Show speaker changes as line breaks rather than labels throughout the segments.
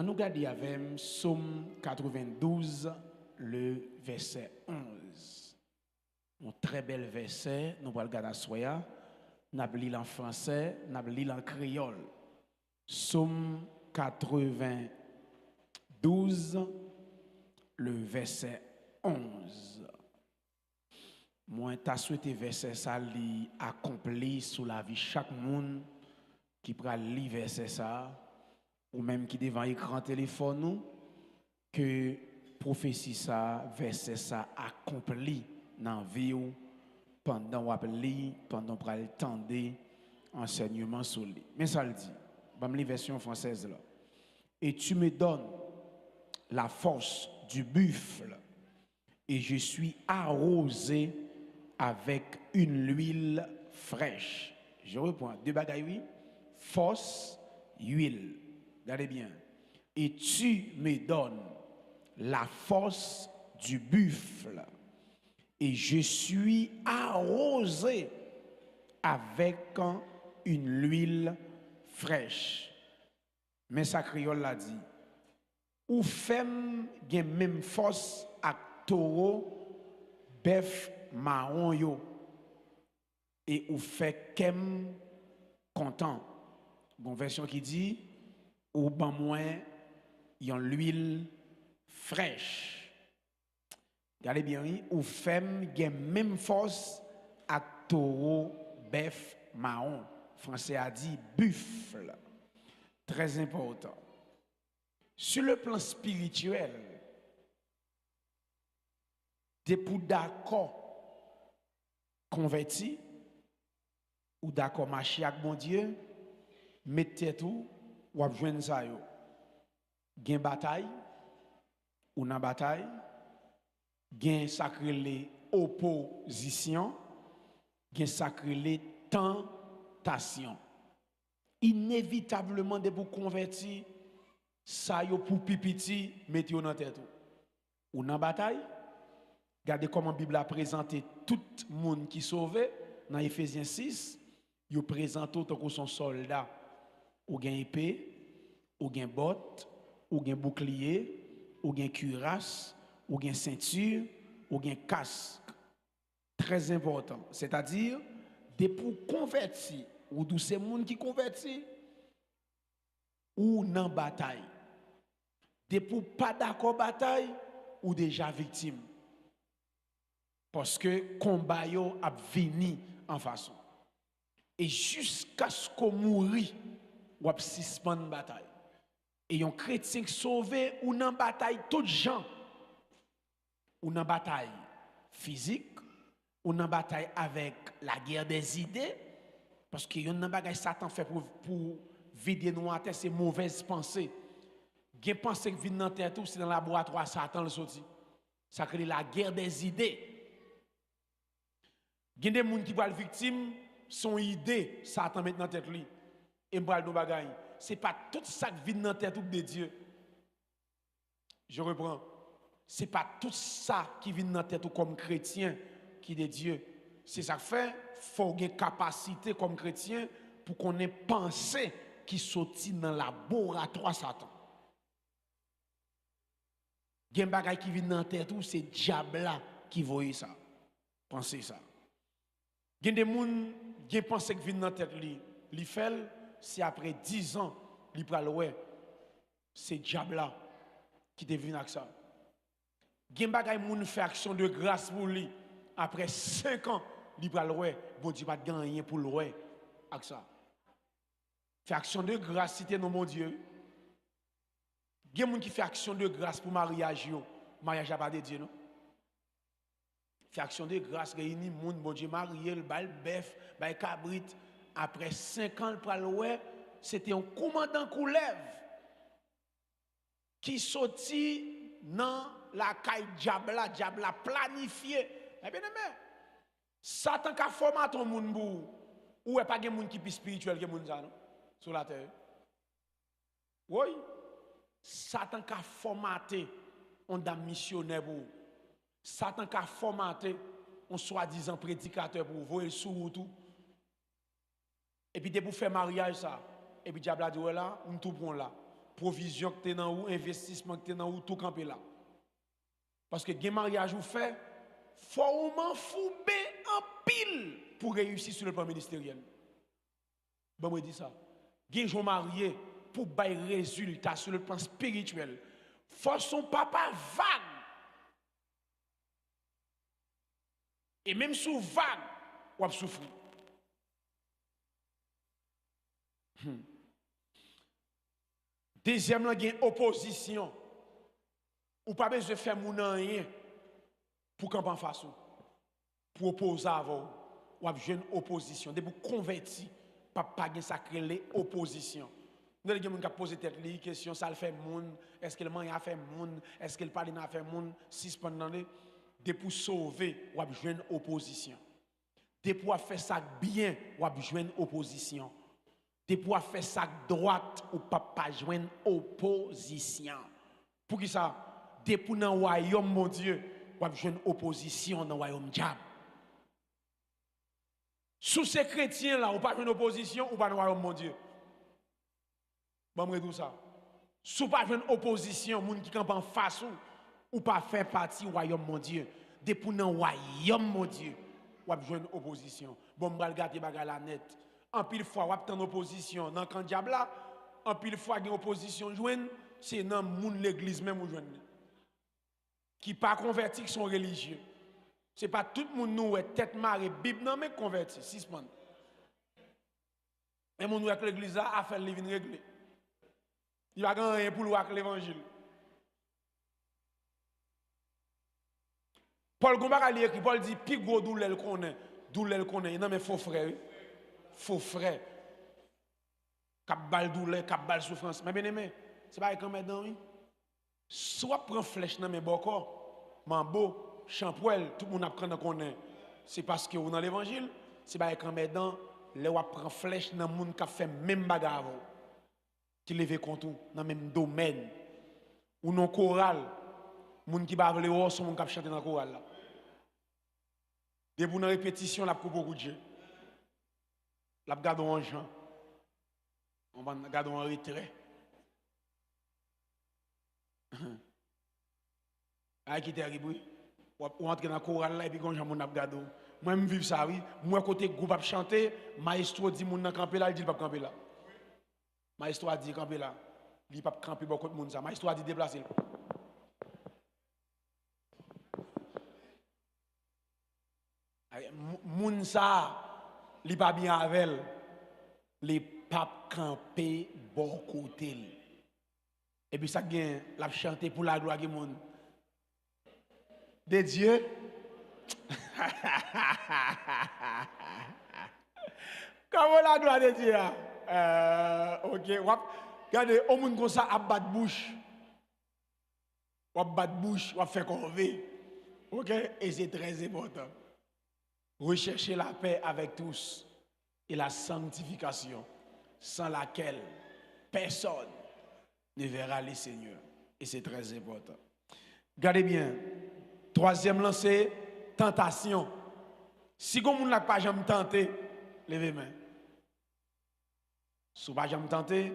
On nous garde avec Psaume 92, le verset 11. Un très bel verset, nous allons le garder à Soya. Nous allons lire en français, nous allons lire en créole. Psaume 92, le verset 11. Moi, t'as souhaité verset ça li accompli sous la vie chaque monde qui prend lire verset ça ou même qui devant écran téléphone nous que prophétie ça verset ça accompli dans vie ou pendant ou li pendant pral tendre enseignement sur lui. Mais ça le dit. Bam li version française là. Et tu me donnes la force du buffle et je suis arrosé avec une huile fraîche. Je reprends. Deux bagailles, oui. Force, huile. Regardez bien. Et tu me donnes la force du buffle. Et je suis arrosé avec une huile fraîche. Mais sa créole l'a dit. Ou femme gen même force à taureau, bœuf, marron yo. Et ou fait kem content. Bon version qui dit ou ban moins yon l'huile fraîche. Regardez bien, ou femme gen même force à taureau, bœuf, marron. Français a dit buffle. Très important. Sur le plan spirituel, des pour d'accord converti ou d'accord marcher avec mon Dieu, mettez tout ou à joindre ça yo. Gen bataille ou nan bataille, gen sacré les opposition, gen sacré les tentation. Inévitablement de pour convertir ça yo pour pipiti mettez yo dans tête ou nan bataille. Regardez comment la Bible a présenté tout le monde qui sauvé dans Éphésiens 6, il présente autant que son soldat ou gen épée, ou gen botte, ou gen bouclier, ou gen cuirasse, ou gen ceinture, ou gen casque. Très important, c'est-à-dire des pour convertir ou tous ces monde qui convertit ou dans bataille. Des pour pas d'accord bataille ou déjà victime. Parce que combat yo a vini en façon. Et jusqu'à ce qu'on mourit, ou a suspendre bataille. Et un chrétien sauvé ou dans bataille tout gens. Ou dans bataille physique, ou dans bataille avec la guerre des idées parce que yon nan bagay Satan fait pour vider nous en tête ces mauvaises pensées. Gen pensée qui viennent dans tête c'est dans le laboratoire Satan le sorti. Ça crée la guerre des idées. Gen des gens qui vont victime son idée Satan met dans tête lui et m'bral nou bagay. C'est pas tout ça qui vient dans tête de Dieu. Je reprends. C'est pas tout ça qui vient dans tête comme chrétien qui de Dieu. C'est ça que fait faut une capacité comme chrétien pour qu'on ait pensée qui sorti dans le laboratoire Satan. Gen bagay qui vient dans tête ou c'est diable là qui voyait ça. Pensez ça. Gen des moun gen pensé qui vient dans tête li fait c'est après 10 ans li pral ouais c'est diable là qui devine avec ça. Gen bagay moun fait action de grâce pour lui après 5 ans li pral ouais bon Dieu pas gagner pour le ouais avec ça. Fait action de grâce cité non mon Dieu. Gen moun qui fait action de grâce pour mariage yo, mariage a pas de Dieu non. Fait action de grâce réuni moun bon Dieu marié le bal bœuf, bal cabrit après 5 ans le pral ouais c'était un commandant Koulev qui sorti dans la caille diable planifié. Eh bien aimé, Satan ka format ton moun bou ou est pas gen moun qui plus spirituel que moun ça non sur la terre. Oui, Satan ka formaté on da missionnaire pour Satan ka formaté on soi-disant prédicateur pour voyer sous tout. Et puis de pour faire mariage ça et puis diable a dit ouais là on tout prend là provision que tu dans ou investissement que tu dans ou tout camper là. Parce que gen mariage ou fait, faut m'en fouber en pile pour réussir sur le plan ministériel. Bon, moi dis ça. Gen gens mariés pour bailler résultat sur le plan spirituel. Faut son papa vague. Et même sous vague, ou a souffrir. Deuxième, il y a une opposition. Ou pas besoin de faire mon rien pour camper en face. Pour opposer à vous. Ou avoir une opposition. De vous convertir. Pas sacré les oppositions. Nous avons des gens qui posent tête les questions, ça le fait moun, est-ce que le man a fait moun, est-ce que le parle a fait moun, si pendant de pour sauver ou avoir une opposition. De pour faire ça bien ou avoir une opposition. De pour faire ça droite ou pas joindre opposition. Pour qui ça? De pour dans le royaume mon Dieu, ou avoir une opposition dans le royaume diable. Sous ces chrétiens là, ou pas une opposition ou pas dans le royaume mon Dieu. Bon, tout ça. Sous pas une opposition, moun qui campe en face ou pas faire partie du royaume mon Dieu. Depuis dans le royaume mon Dieu, ou a une opposition. Bon, m'bral gâter bagarre la net. En pile fois, ou a en opposition dans quand diable là, en pile fois une opposition joine, c'est dans moun l'église même ou joine. Qui pas converti qui sont religieux. C'est pas tout le monde nous est tête marée Bible non mais converti, si se et mon nous avec l'église là a fait les vins régler. Il va gagner rien pour l'évangile. Paul Gomba a écrit, Paul dit, plus gros douleur le connaît, non mais faux frère, cap bal douleur, cap bal souffrance. Mais bien aimé, c'est pas comme maintenant, oui. Soit prend flèche dans mes bocaux, mambo, champouel, tout le monde apprend à connaître. C'est parce que vous dans l'évangile, c'est pas comme maintenant, les ou prend flèche dans le monde qui a fait même bagarre qui lève contre dans le même domaine ou non choral moun qui va le haut son moun qui chanter dans choral là de pour dans répétition la pour beaucoup de Dieu la garde en Jean on va garder en retrait ay qui terrible ou entrer dans choral là et puis quand Jean moun a garder moi me vivre ça oui moi côté groupe a chanter maestro dit moun dans camper là il dit pas camper là. Maestro a dit camper là. Il ne peut pas camper beaucoup de monde. Maestro a dit déplacer. Moun ça, il pas bien avec elle. Les papes camper bon côté. Et puis ça gagne la chanter pour la gloire du monde. De Dieu. Comment la gloire de Dieu? Ok, regardez, au monde comme ça, à battre bouche. Ou à battre bouche, ou à faire corvée. Ok, et c'est très important. Rechercher la paix avec tous et la sanctification, sans laquelle personne ne verra le Seigneur. Et c'est très important. Regardez bien. Troisième lancé, tentation. Si vous n'avez pas jamais tenté, levez main. Si vous n'avez pas jamais tenté,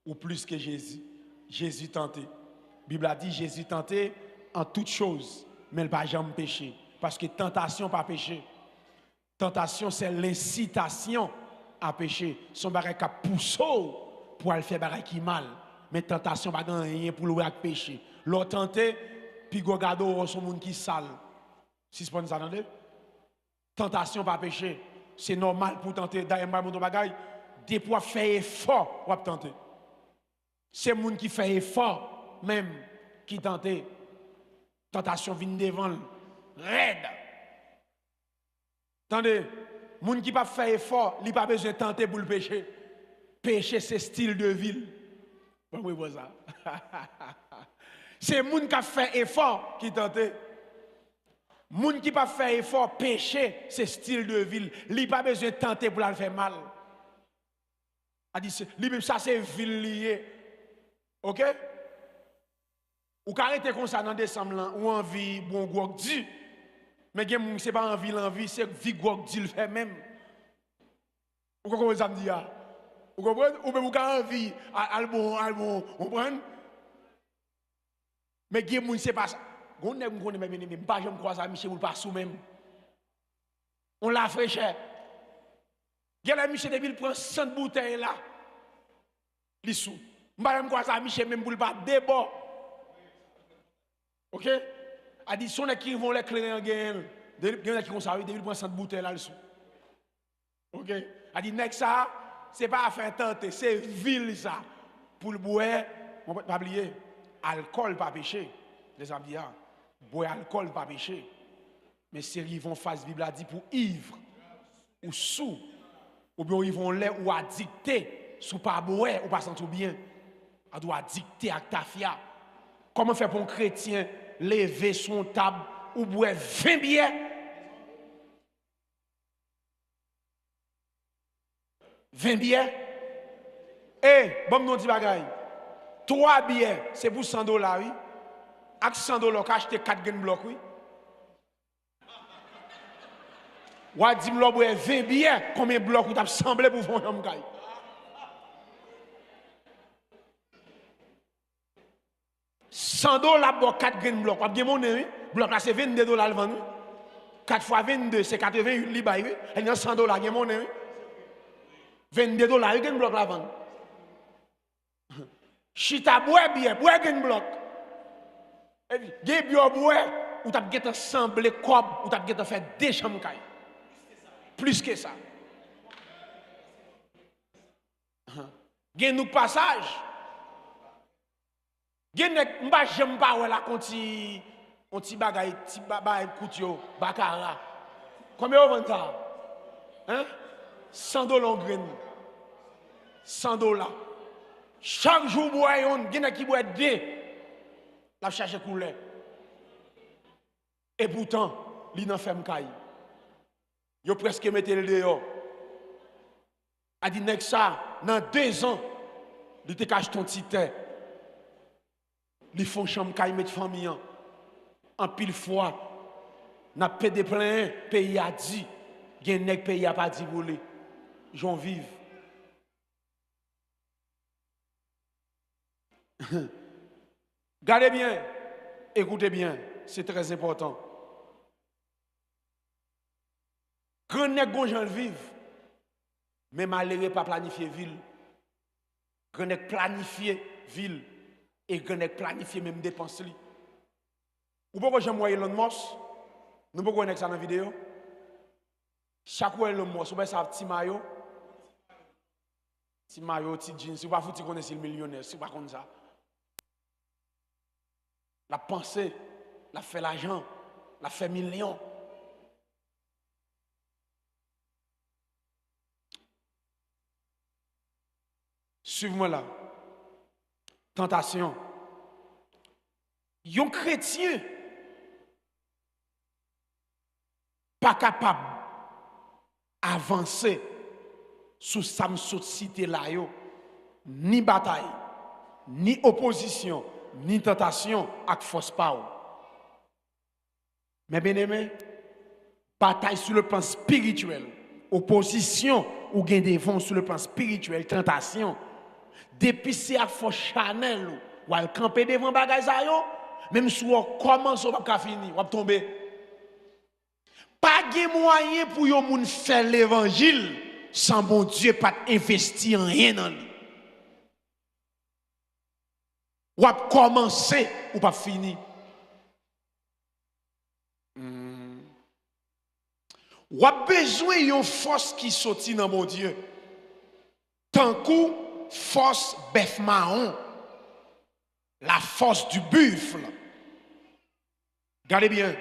ou plus que Jésus. Jésus tenté. La Bible a dit Jésus tenté en toutes choses, mais il n'a pas jamais péché. Parce que tentation, pas péché. Tentation, c'est l'incitation à pécher. Son bagage qui pousse pour aller faire bagage qui mal. Mais tentation, pas rien pour le péché. L'autre tenté, puis regarde son monde qui sale. Si c'est pas ça, attendez. Tentation, pas péché. C'est normal pour tenter. D'ailleurs, mon bagage, des pour faire effort pour tenter. C'est le monde qui fait effort, même, qui tente. Tentation vient devant, raide. Attendez, le monde qui ne fait pas effort, il n'a pas besoin de tenter pour le péché. Péché, c'est style de vie. Bon, oui, bon ça. C'est le monde qui a fait effort qui tente. Le monde qui n'a pas fait effort, péché, c'est style de vie. Il n'a pas besoin de tenter pour le faire mal. Ça, c'est ville lié. Ok? Ou arrêter comme ça dans décembre, ou envie, bon, gros, dit. Mais ce n'est pas l'envie, c'est vie, gros, dit le fait même. Ou comment ça me dit? Vous comprenez? Ou bien vous avez envie, vous comprenez? Mais qui est c'est pas ça. On ne connaît pas, je me crois ça, Michel, vous pas sous même. On l'a fait cher. Il y a la Michel Deville prend 100 bouteilles là. Les sous. Je ne crois ça, Michel, même pour le pas débat. Ok? A dit, si on est qui vont les clés en gain, il y en a qui vont savoir, Deville prend 100 bouteilles là, le sous. Ok? A dit, next ça, c'est pas à faire tenter, c'est vil ça. Pour le boire, on ne peut pas oublier, alcool pas péché. Les amis, boire alcool pas péché. Mais si ils vont face Bible a dit pour ivre ou sous, ou bien ils vont l'air ou addicter, sous pas boire ou pas sentir bien, on doit addicter à ta fia. Comment faire pour un chrétien lever son table ou boire 20 bières? 20 bières? Eh, bon, nous dit bagaille. 3 bières, c'est pour 100 $, oui. Avec 100 $, acheter 4 gain blocs, oui. Ou a dit, m'lo boire 20 bières, combien de blocs vous avez semblé pour faire un gaille? $100 pour 4 grains de bloc. Vous avez mon oui? Bloc là, c'est 22 $ le vendre. 4 fois 22, c'est 88 livres. Il y a $100, vous avez mon oui? 22 $, il y a un bloc là vendre. Chita bois bien, bois un bloc. Et puis, il y a bien bois, ou tu as semblé comme, ou tu as fait des chambres. Plus que ça. Il y a un passage. Mba j'aime pas la conti bagay ti bagay koutio bakara. Combien on vend ça? Hein? $100 grain. $100. Chaque jour bois on, gen qui boit deux. La chercher couleur. Et pourtant, li nan ferme kay. Yo presque mette le dehors. A dit nek ça dans 2 ans, li te cache ton titre. Ils font chambre kay met famille en pile fois n'a pas de plein pays a dit gen nèg pays a pas dit voler j'en vive. Gardez bien, écoutez bien, c'est très important. Grand nèg gon j'en vive mais malheureux pas planifier ville. Grand nèg planifier ville. Et qu'on ait planifié même dépenses. Ou pourquoi j'aime voir Elon Musk? Nous pouvons connaître ça dans la vidéo. Chaque fois Elon Musk, vous savez, petit maillot, petit jeans, si vous ne pouvez pas connaître le millionnaire, si vous ne pouvez pas ça. La pensée, la fait l'argent, la fait million. Suivez-moi là. Tentation. Un chrétien pas capable d'avancer sous sa cité là, ni bataille, ni opposition, ni tentation avec force power. Mais bien aimé, bataille sur le plan spirituel, opposition ou gain devant sur le plan spirituel, tentation. Depuis c'est à force Chanel ou à camper devant bagay sa yo, même si on commence on pas fini, on va tomber. Pas de moyen pour yon moun faire l'évangile sans bon Dieu pas investir en rien dans lui. Ou va commencer ou pas fini. Ou a besoin d'une force qui sortit dans mon Dieu. Tant coup force bœuf marron, la force du buffle. Regardez bien.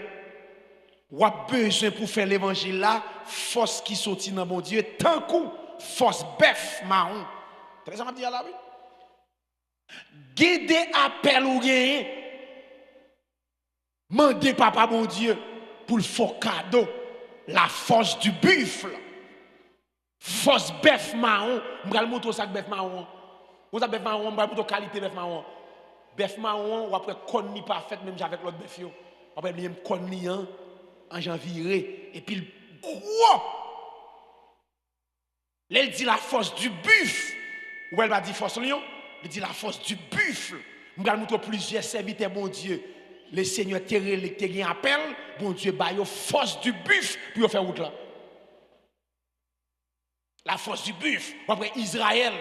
Ou a besoin pour faire l'évangile là, force qui sortit dans mon Dieu, tant coup force bœuf marron. Très ça m'a dit là oui. Guider appel ou gagner. Mandez papa mon Dieu pour le faux cadeau, la force du buffle. Force bœuf marron, je vais montrer ça bœuf marron. Vous avez bœuf marron, je vais montrer qualité bœuf marron. Bœuf marron, ou après connu parfait même avec l'autre bœuf yo. Après il connu en janvier et puis le gros. Elle dit la force du buffle, Ou elle va dire force lion, il dit la force du buffle. Je vais montrer plusieurs serviteurs, bon Dieu. Les seigneurs terrés qui ont appel, bon Dieu, bah, yo force du buffle pour faire route là. La force du buffle. Après Israël,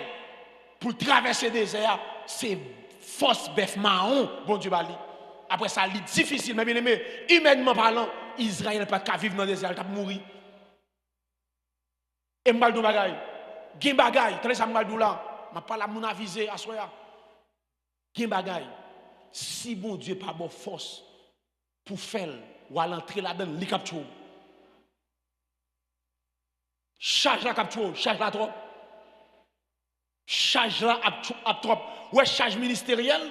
pour traverser le désert, c'est force bœuf marron, bon Dieu, bali. Après ça, c'est difficile, mais bien aimé, humainement parlant, Israël n'a pas qu'à vivre dans le désert, il a mourir. Et je vais dire bagay. Gen bagay, tenez ça je vais dire là. Je parle à mon avisé à soya. Gen bagay. Si bon Dieu pas bon force pour faire ou à l'entrée là-dedans, li capture. Charge la capture, charge la trop. Charge la à trop. Ouais, charge ministérielle.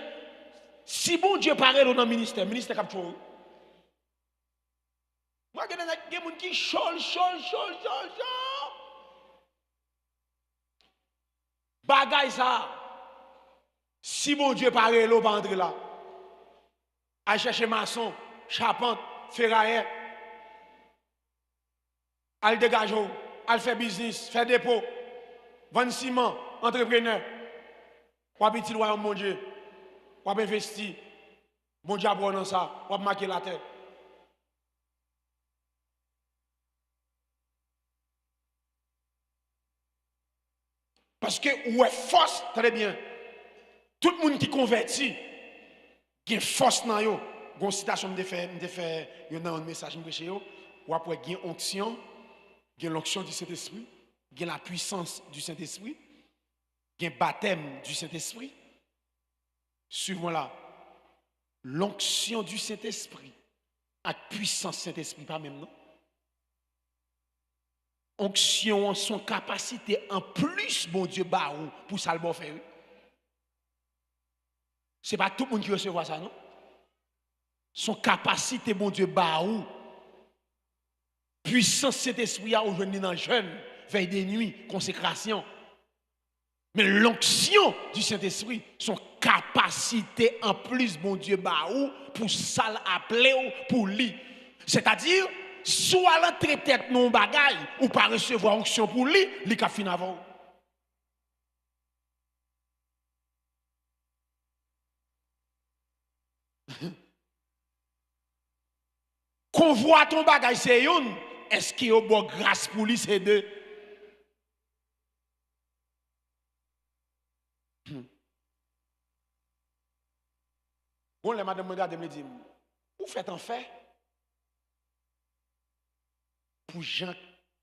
Si bon Dieu paraît dans le ministère, ministère capture. Moi, il y a des gens qui chol. Bagay ça. Si bon Dieu paraît, l'eau va entrer là. À chercher maçon, charpente, ferrailleur. À le dégager, à le faire business, faire dépôt, vendre ciment, entrepreneur. Ou petit royaume, mon Dieu. Ou investir. Bon Dieu a dans ça. Ou marquer la terre. Parce que où est force, très bien. Tout le monde qui convertit, il y a force dans yo. Une citation me fait un message me prêcher yo. Ou après il y a onction, il y a l'onction du Saint-Esprit, il y a la puissance du Saint-Esprit, il y a baptême du Saint-Esprit. Suivons là. L'onction du Saint-Esprit, la puissance du Saint-Esprit, pas même non. Onction, son capacité en plus, bon Dieu, baou pour ça le bon faire. Ce n'est pas tout le monde qui recevra ça, non? Son capacité, bon Dieu, baou. Puissance cet esprit a aujourd'hui dans jeune, veille des nuits, consécration. Mais l'onction du Saint-Esprit, son capacité en plus, bon Dieu, baou, pour ça l'appeler pour lui. C'est-à-dire, soit l'entrée tête non bagaille, ou pas recevoir onction pour lui, il a fini avant. Qu'on voit ton bagage, c'est une. Est-ce qu'il y a bon grâce pour lui, c'est deux? Bon, les madame me dit, vous faites en fait pour gens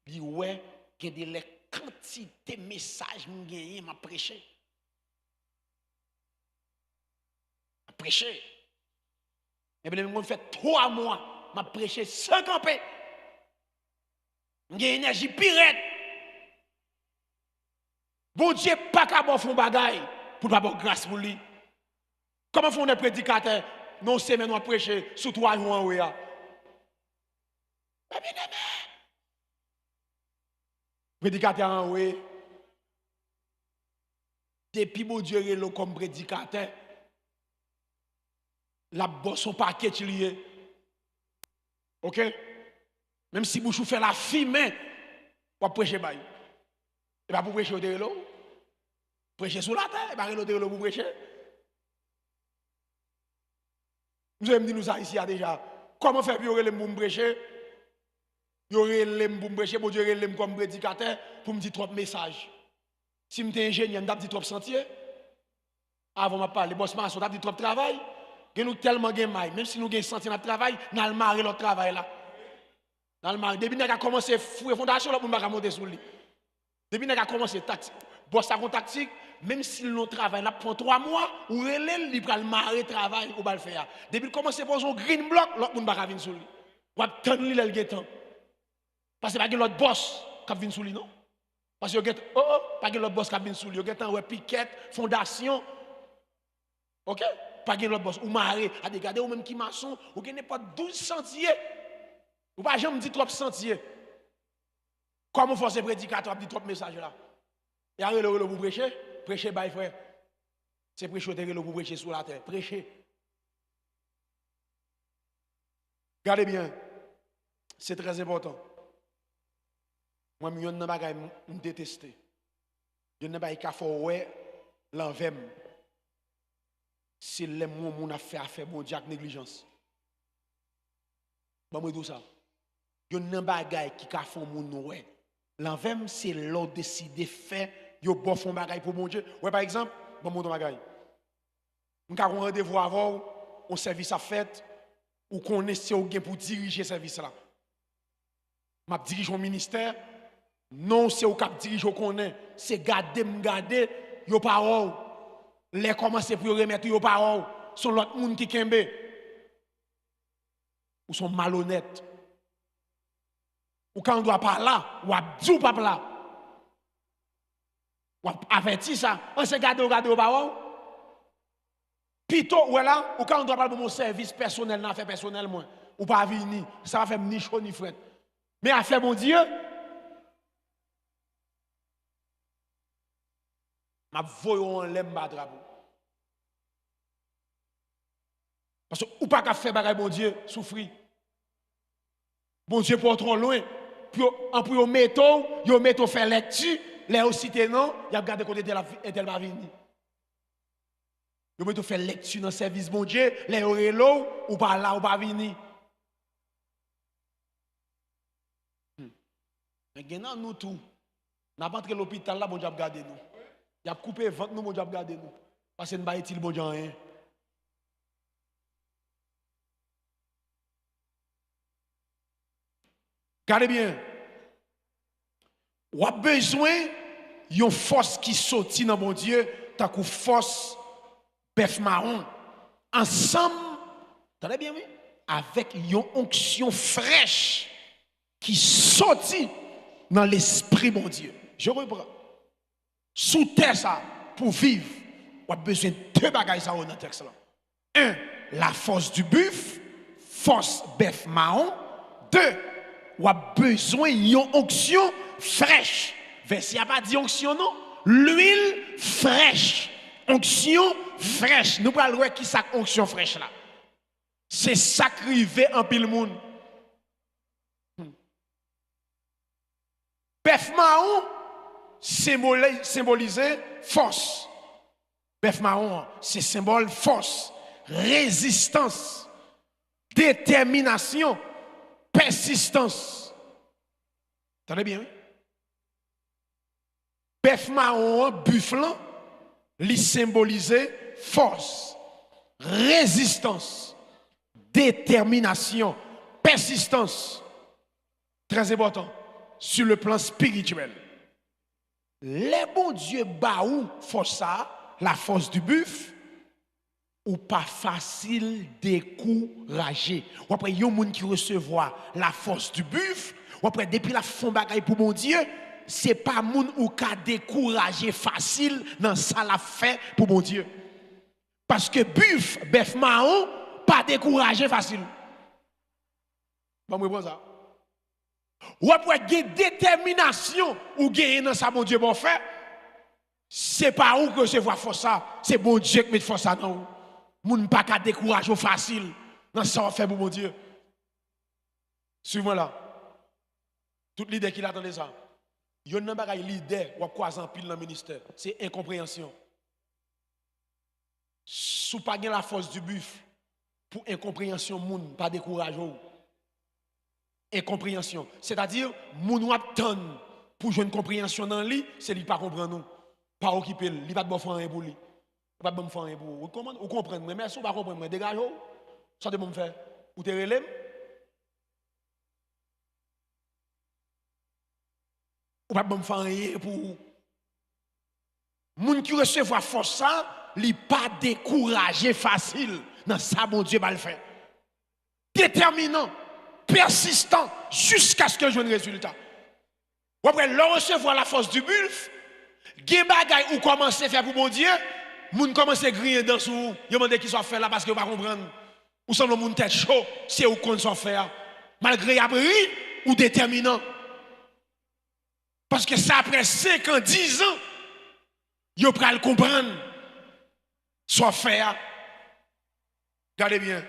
qui ouais, qui ont des quantités de messages que je m'a prêché. Prêché. Et bien, je fait 3 mois, m'a prêché sans camper. J'ai une énergie pirate. Bon Dieu, pas qu'à bon fond bagaille pour pas avoir grâce pour lui. Comment font les prédicateurs? Non, c'est maintenant prêcher sous 3 jours en ouya. Prédicateur en oué. Depuis bon Dieu est comme prédicateur, la bosse son paquet lié. OK? Même si vous fait la fumée, pour prêcher bail. Et pas pour prêcher au l'eau. Prêcher sous la terre, et pas au l'eau pour prêcher. Vous avez dit nous ça ici déjà. Comment faire pour les pour prêcher? Il y aurait les pour prêcher, pour Dieu les comme prédicateur pour me dire trop de messages. Si je suis ingénieur, je dis trop de sentier. Avant de parler, les boss maçon, je dis trop de travail. Nous tellement de maille, même si nous avons senti notre travail, nous allons marrer notre travail là. Depuis qu'on a commencé à fouiller fondation, nous ne monter sur lui. Depuis qu'on a commencé à boss à tactique, même si nous travaillons, nous prend 3 mois, ou relève, il va marrer le travail, ou va le faire. Depuis qu'on a commencé à poser un green block, l'autre ne va pas venir sur lui. Ou va attendre lui le temps. Parce que pas que l'autre boss qui vient sur lui, non? Parce que pas que l'autre boss qui vient sur lui, il y a un piquette, fondation. OK? Pas que l'autre boss, ou marrer, à regarder, ou même qui maçon, ou qui n'est pas 12 sentiers. Ou pas jamais dit trop sentiers. Comment force prédicateur dit trop messages là? Et après le vous prêcher, prêcher by frère. C'est prêcher le vous prêcher sur la terre, prêcher. Regardez bien. C'est très important. Moi, je ne vais pas me détester. Je ne vais pas me ouais,
l'envers, c'est les mots qu'on a fait affaire bon Dieu avec négligence. Bon, moi, tout ça. Il y a un bagage qui a fait mon nom. L'envers, c'est l'autre décider de faire, il y a un bagage pour mon Dieu. Ouais, par exemple, bon, mon bagage. On a un rendez-vous avant, on service à fait, ou qu'on essaie pour diriger ce service-là. Je dirige au ministère, non, c'est au cap diriger qu'on est, c'est garder, yo parole. Les commencer pour remettre yo parole, sont l'autre monde qui kembe. Ou sont malhonnêtes. Ou quand on doit pas là, ou a dit pas là. Ou averti ça, on se garde au parole. Plutôt, ou là, ou quand on doit parler de mon service personnel, n'a fait personnel, moi, ou pas venir, ça va faire ni chaud ni fret. Mais à faire mon Dieu, ma voyons en l'aime bas drapeau. Parce que ou pas qu'à faire bagaille bon Dieu, souffrir. Bon Dieu pour trop loin. Puis en pour yo metto faire lecture, les aussi non, y a regardé côté de elle va venir. Yo metto faire lecture dans service bon Dieu, les relo ou pas là ou pas venir. Mais maintenant nous tout, n'a pas entré l'hôpital là bon Dieu a regardé nous. Il a coupé ventre nous bon Dieu a regardé nous. Parce que nous pas utile bon Dieu rien. Regardez bien. Ou a besoin d'une force qui sortit dans mon Dieu, tant que force bœuf marron. Ensemble, attendez bien, oui, avec une onction fraîche qui sortit dans l'esprit, mon Dieu. Je reprends. Sous terre, ça, pour vivre, on a besoin de deux bagages dans le texte là. Un, la force du buffle, force bœuf marron. Deux, on a besoin d'une onction fraîche. Verset n'a pas dit onction, non? L'huile fraîche. Onction fraîche. Nous parlons de qui ça onction fraîche là. C'est sacrifié en pile monde. Bœuf marron symbolisé force. Bœuf marron, c'est symbole force, résistance, détermination, persistance. Attendez bien, oui? Bœuf marron, buffle, lui symboliser force, résistance, détermination, persistance. Très important sur le plan spirituel. Les bons dieux baou force ça, la force du buffle, ou pas facile décourager. Ou après, il y a un monde qui recevoir la force du buffle, ou après, depuis la fond bagaille pour mon Dieu, c'est pas moun ou ka décourager facile dans ça la fait pour mon Dieu. Parce que bœuf marron, pas décourager facile. Bon, moi, ça. Ou après, il y a détermination ou gagner dans ça, mon Dieu, bon fait. C'est pas où que je vois force ça, c'est bon Dieu qui met force ça dans vous. Moun pas qu'à décourager facile dans ça, on fait pour mon Dieu. Suivez-moi là. Toute l'idée qu'il attendait ça. Il y a un bagage leader ou croise en pile dans le ministère, c'est incompréhension. Si pas la force du buffle pour incompréhension moun pas décourager. Incompréhension, c'est-à-dire moun ou attend pour jouer une compréhension dans lui, c'est lui pas comprendre nous, pas occuper, lui pas de faire rien pour lui. Pas de faire rien pour vous. Vous comprenez, mais si vous pas comprendre, dégagez vous. Ça de me faire ou te relève. Ou pas me faire rien pour vous. Moun qui recevoir force ça, li pas découragé facile. Dans ça mon Dieu va le faire. Déterminant, persistant jusqu'à ce que je ait un résultat. Ou après le recevoir la force du buffle, gen bagay ou commencer à faire pour mon Dieu, moun commence à griller dans sou, yo demande qui soit fait là parce que pas comprendre. Ou sont le moun tête chaud, c'est où qu'on soit faire. Malgré appris ou déterminant. Parce que ça après 5 ans, 10 ans, yo pral comprendre. Soit faire. Regardez bien.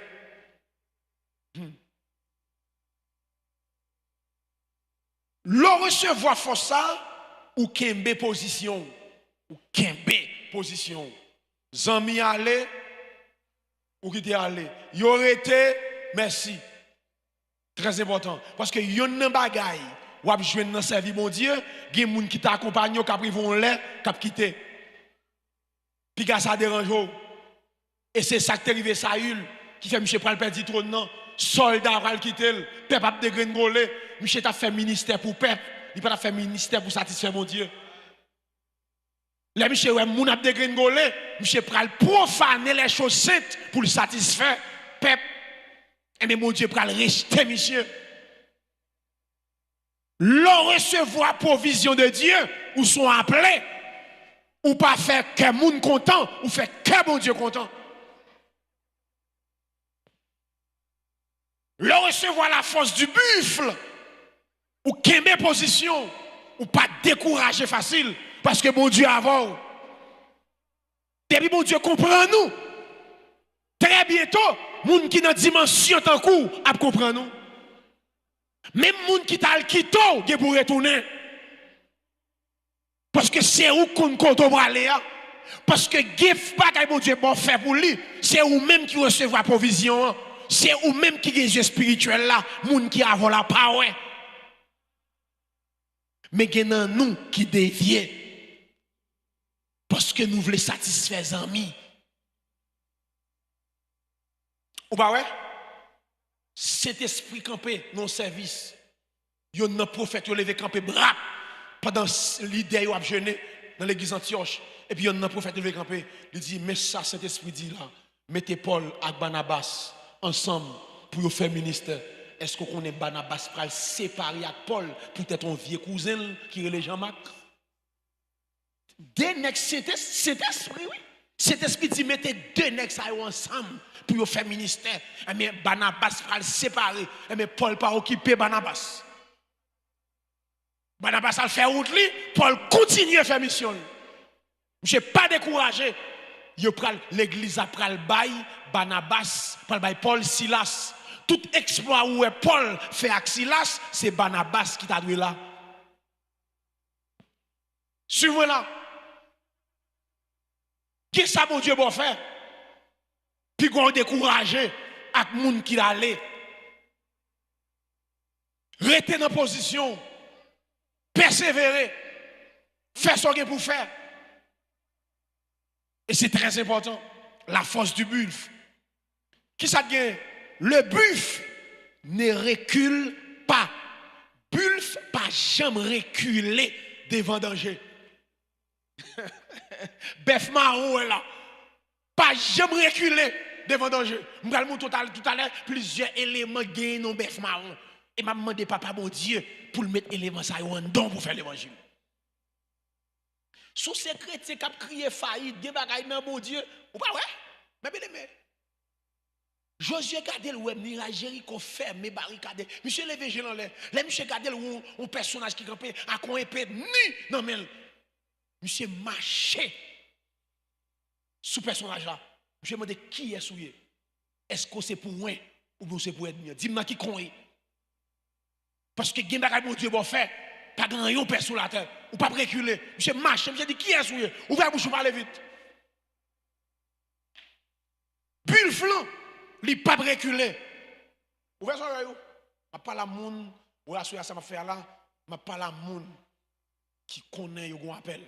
Le recevoir force ça ou kembe position ou kembe position. Zami aller ou qui t'est allé. Y aurait été, merci. Très important. Parce que yon nan bagay, ou ap jwen nan servi mon Dieu, gen moun qui t'accompagne, qui pris vont lè, qui quitté. Puis gars ça dérange. Et c'est ça qui est arrivé Saül, qui fait monsieur pral perdre trône non. Soldat pral quitter, peuple ap dégringolé, monsieur t'a fait ministère pour peuple, il pas fait ministère pour satisfaire mon Dieu. Là monsieur ouais moun ap dégringolé, monsieur pral profaner les choses saintes pour le satisfaire peuple. Et mais mon Dieu pral rejeter monsieur. L'on recevoir provision de Dieu ou sont appelés ou pas faire que moun content ou faire que mon Dieu content. L'on recevoir la force du buffle ou qu'aimer position ou pas décourager facile parce que mon Dieu avant. Depuis mon Dieu comprend nous. Très bientôt, moun qui dans dimension tant coup a comprendre nous. Même moun qui t'a quitté, il pour retourner. Parce que c'est où qu'on compte aller. Parce que gif pas que mon Dieu bon fait pour lui, c'est ou même qui recevra provision. C'est ou même qui est spirituel là, moun qui a la parole. Mais il y a nous qui dévions. Parce que nous voulons satisfaire les amis. Ou pas ouais? Cet esprit campé non service. Yon nan prophète yon levé campé brap pendant l'idée yon a jeûné dans l'église Antioche et puis yon nan prophète levé campé, il dit mais ça cet esprit dit là, mettez Paul avec Barnabas ensemble pour yon faire ministère. Est-ce qu'on connaît Barnabas pral séparer avec Paul peut-être un vieux cousin qui est les Jean-Marc? Deux nègres cet esprit oui. Cet esprit dit mettez deux nègres ensemble pour faire ministère. Mais Barnabas va le séparer. Mais Paul pas occupé Barnabas. Barnabas a le fait route lui, Paul continue à faire mission. Je n'ai pas découragé. L'église a pris le bail, Barnabas, Paul, Silas. Tout exploit où Paul fait avec Silas, c'est Barnabas qui t'a doué là. Suivez là. Qu'est-ce que ça, mon Dieu, va faire? Puis qu'on découragé avec les gens qui allaient. Restez dans la position. Persévérer. Faire ce qu'il y a pour faire. Et c'est très important. La force du buffle. Qui ça gagne? Le buffle ne recule pas. Buffle pas jamais reculer devant danger. Bœuf marron là. Pas jamais reculer devant danger. Je vais vous tout à l'heure plusieurs éléments gagnent dans bœuf marron. Et m'a demandé papa mon Dieu pour le mettre éléments ça en don pour faire l'évangile. Sous ces chrétiens qui ont crié faillite, des bagailles dans mon Dieu, ou pas ouais? Mais bien aimé. Josué gardé le web mirage Jéricho fermé barricade. Monsieur levé dans l'air. Là monsieur gardé un personnage qui campait à quoi épée ni non mais monsieur marché sous personnage là. Monsieur demandé qui est souillé. Est-ce que c'est pour moi ou bien c'est pour ennemi? Dis-moi qui connaît. Parce que gen bagay mon Dieu bon faire, pas grand yon père sur la terre, ou pas reculer. Monsieur marche, monsieur dit qui est souillé? Ouvrez bouche parler vite. Puis le flanc, il pas reculer. Ouvrez son oreille. M'a pas la moun, ou la souillé ça m'a fait là, m'a pas la moun qui connaît yon appel.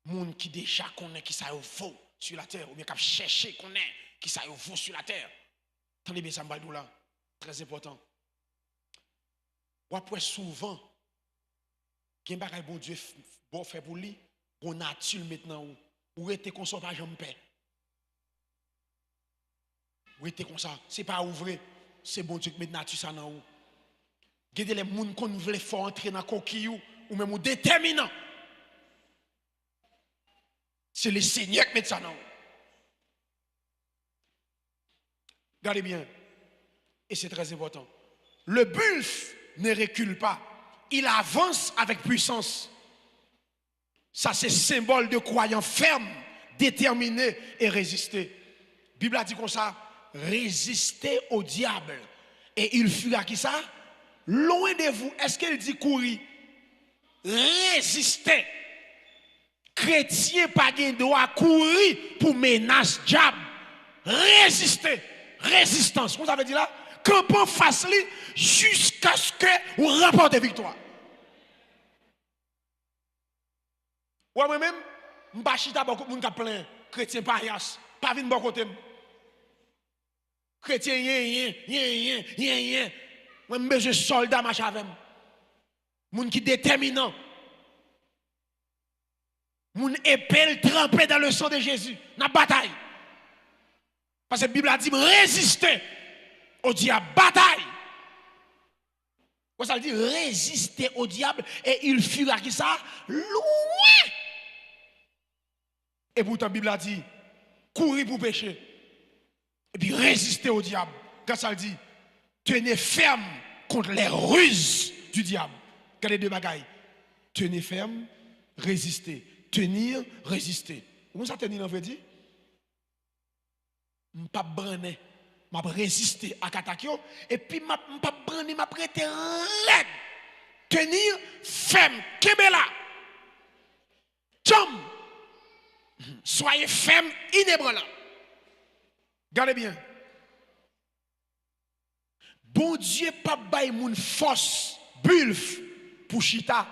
Moun qui déjà connaît qui ça vaut sur la terre ou bien qui chercher connaît qui ça vaut sur la terre. Attendez bien ça m'baldou là, très important. Ou après souvent, qui est bon Dieu bon fait pour lui, on a tué maintenant ou était comme ça pas jamais paix. Ou était comme ça, c'est pas ouvrir, c'est bon Dieu qui met nature ça dans ou. Gardez les gens qu'on veut faire entrer dans coquille ou même ou déterminant. C'est le Seigneur qui met ça dans ou. Regardez bien, et c'est très important. Le buffle ne recule pas. Il avance avec puissance. Ça, c'est symbole de croyants fermes, déterminés et résister. La Bible a dit comme ça, résister au diable. Et il fuit à qui ça? Loin de vous. Est-ce qu'elle dit courir? Résister. chrétien pas gen droit courir pour menace diable. Résister. Résistance. Vous avez dit là? Campant face li jusqu'à ce que vous remportez victoire. Ouais, moi-même, je ne suis pas chita beaucoup de monde qui plein. Chrétien parias. Pas vin bon côté. Chrétien, yen. Moi, je besoin de soldats, marche avec moi. Moun qui déterminant. Moun épée trempé dans le sang de Jésus. Dans la bataille. Parce que la Bible a dit résister au diable. Bataille. Ça veut dire résister au diable et il fuira qui ça? Loin. Et pourtant la Bible a dit courir pour pécher. Et puis résister au diable. Quand ça dit tenez ferme contre les ruses du diable. Quel est deux bagailles? Tenez ferme, résister. Tenir, résister. Comment ça tenir en veut dire? Je ne pas branner, je vais résister à Katakio et puis je ne pas branner, je vais prêter l'aide. Tenir ferme, Kebela. Tom, soyez ferme, inébranlable. Regardez bien. Bon Dieu, pas bail moun force, bulf pour chita.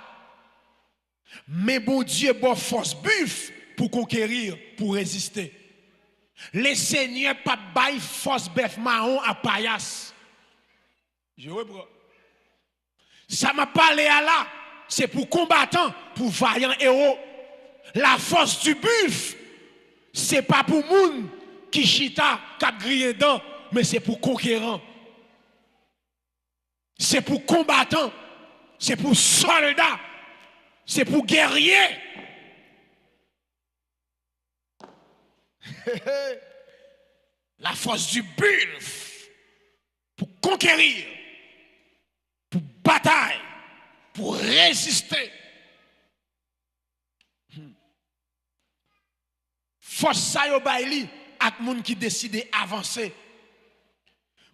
Mais bon Dieu, bon force, bulf pour conquérir, pour résister. Les seigneurs pas bail force bœuf marron à paillasse. Je reprends. Ça m'a parlé à là, c'est pour combattants, pour vaillants héros. La force du buff, c'est pas pour moun qui chita, qui a grillé dedans, mais c'est pour conquérants. C'est pour combattants, c'est pour soldats, c'est pour guerriers. La force du buff pour conquérir, pour bataille, pour résister. Force ça yo baili ak moun qui décide avancer.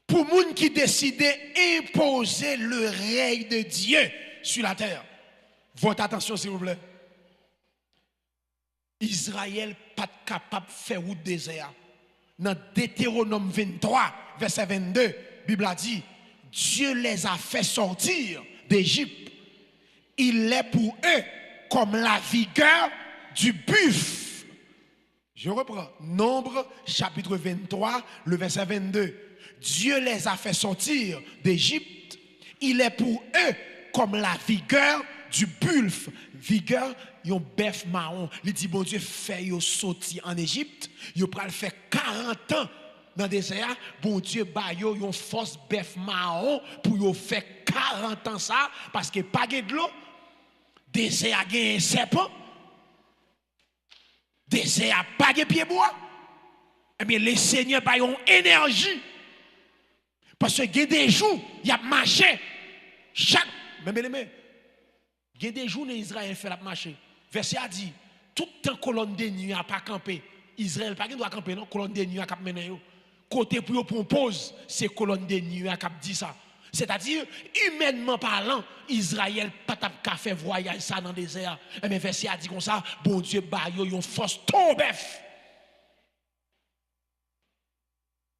Pour moun qui décide imposer le règne de Dieu sur la terre. Votre attention s'il vous plaît. Israël pas capable de faire route désert. Dans Deutéronome 23, verset 22, la Bible a dit, Dieu les a fait sortir d'Égypte. Il est pour eux comme la vigueur du buffle. Je reprends. Nombre, chapitre 23, le verset 22. Dieu les a fait sortir d'Égypte. Il est pour eux comme la vigueur du buffle. Vigueur, yon bœuf marron. Il dit, bon Dieu, fait yo sorti en Égypte. Yo pral fait 40 ans dans le désert. Bon Dieu, ba yo yon force bœuf marron pour yo fait 40 ans ça. Parce que pas de l'eau. Désert a gagné un serpent. Désert a pas de pied bois. Eh bien, les seigneurs ba yon énergie. Parce que il y a des jours, il y a marché. Chaque. Mais, il y a des jours où Israël fait la marché. Verset a dit, tout temps colonne de nuit n'a pas campé. Israël pas doit camper non, colonne de nuit a cap mener yo. Côté pour yo propose, c'est colonne de nuit a cap dit ça. C'est-à-dire humainement parlant, Israël pas t'a fait voyage ça dans le désert. Mais verset a dit comme ça, bon Dieu ba yo yon force trop bœuf.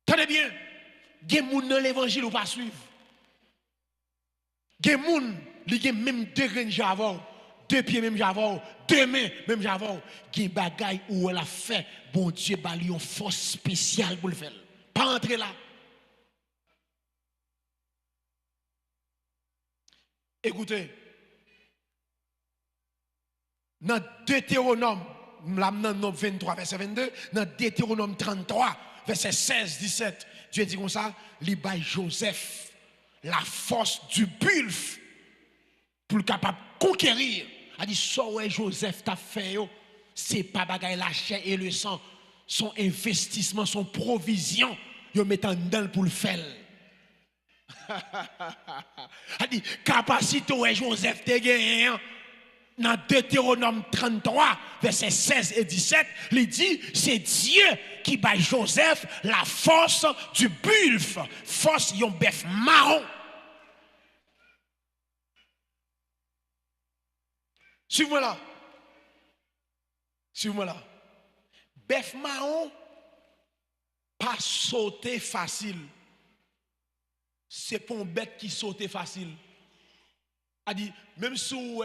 Tenez bien, gen moun dans l'évangile ou pas suivre. Gen moun li gen même deux grains de javon, deux pieds même javon, deux mains même javon, gen bagay ou elle a fait, bon Dieu ba li yon force spéciale pour le faire. Pas entrer là. Écoutez, dans Deutéronome, dans 23, verset 22, dans Deutéronome 33, verset 16, 17, Dieu dit comme ça, li bay Joseph, la force du buffle, pour le capable de conquérir. A dit, ça ouais Joseph t'a fait, c'est pas bagaille la chair et le sang, son investissement, son provision, yo mettant dedans pour le faire. A dit, capacité ouais Joseph te gagné. Dans Deutéronome 33, verset 16 et 17, il dit, c'est Dieu qui bat Joseph la force du buffle, force yon bœuf marron. Suivez-moi là. Suivez-moi là. Bœuf marron, pas sauter facile. C'est pas une bête qui saute facile. A dit, même si vous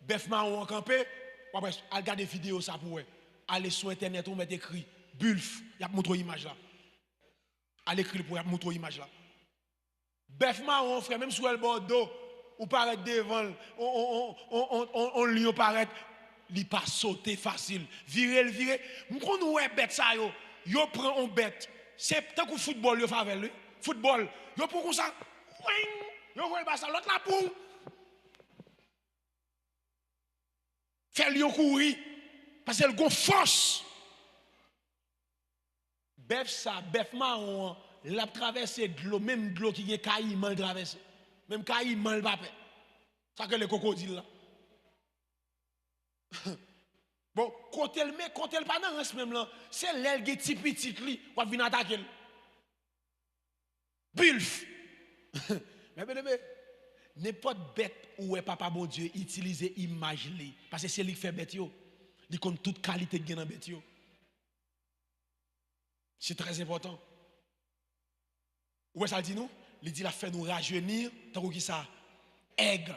bœuf marron en campé, vous pouvez regarder des vidéos ça pour aller sur internet ou mettre écrit Bulf, il y a montré l'image là. Allez écrire pour montrer l'image là. Bœuf marron, frère, même si vous le bordeaux, ou paraît devant, on lion paraît, il pas sauter facile. Virer. M'kon nou bête ça yo prend on bête. C'est tant que football yo favelle lui. Football, yo pour comme ça. Yo voit le ça l'autre la pour. Faire lion courir parce qu'elle gon force. Bœuf marron, l'a traversé de l'eau, même de l'eau qui est caïman traversé. Même caïman le pape. Ça que les crocodiles là. Bon, quand elle pas dans ce même là, c'est l'aile qui est petit li, ou venir attaquer. Bulf. Mais n'importe bête où est papa bon Dieu utiliser image li parce que c'est lui qui fait bête yo. Il compte toute qualité de dans bête yo. C'est très important. Où est-ce qu'il dit nous? Il dit la fait nous rajeunir, tant que ça. Aigle,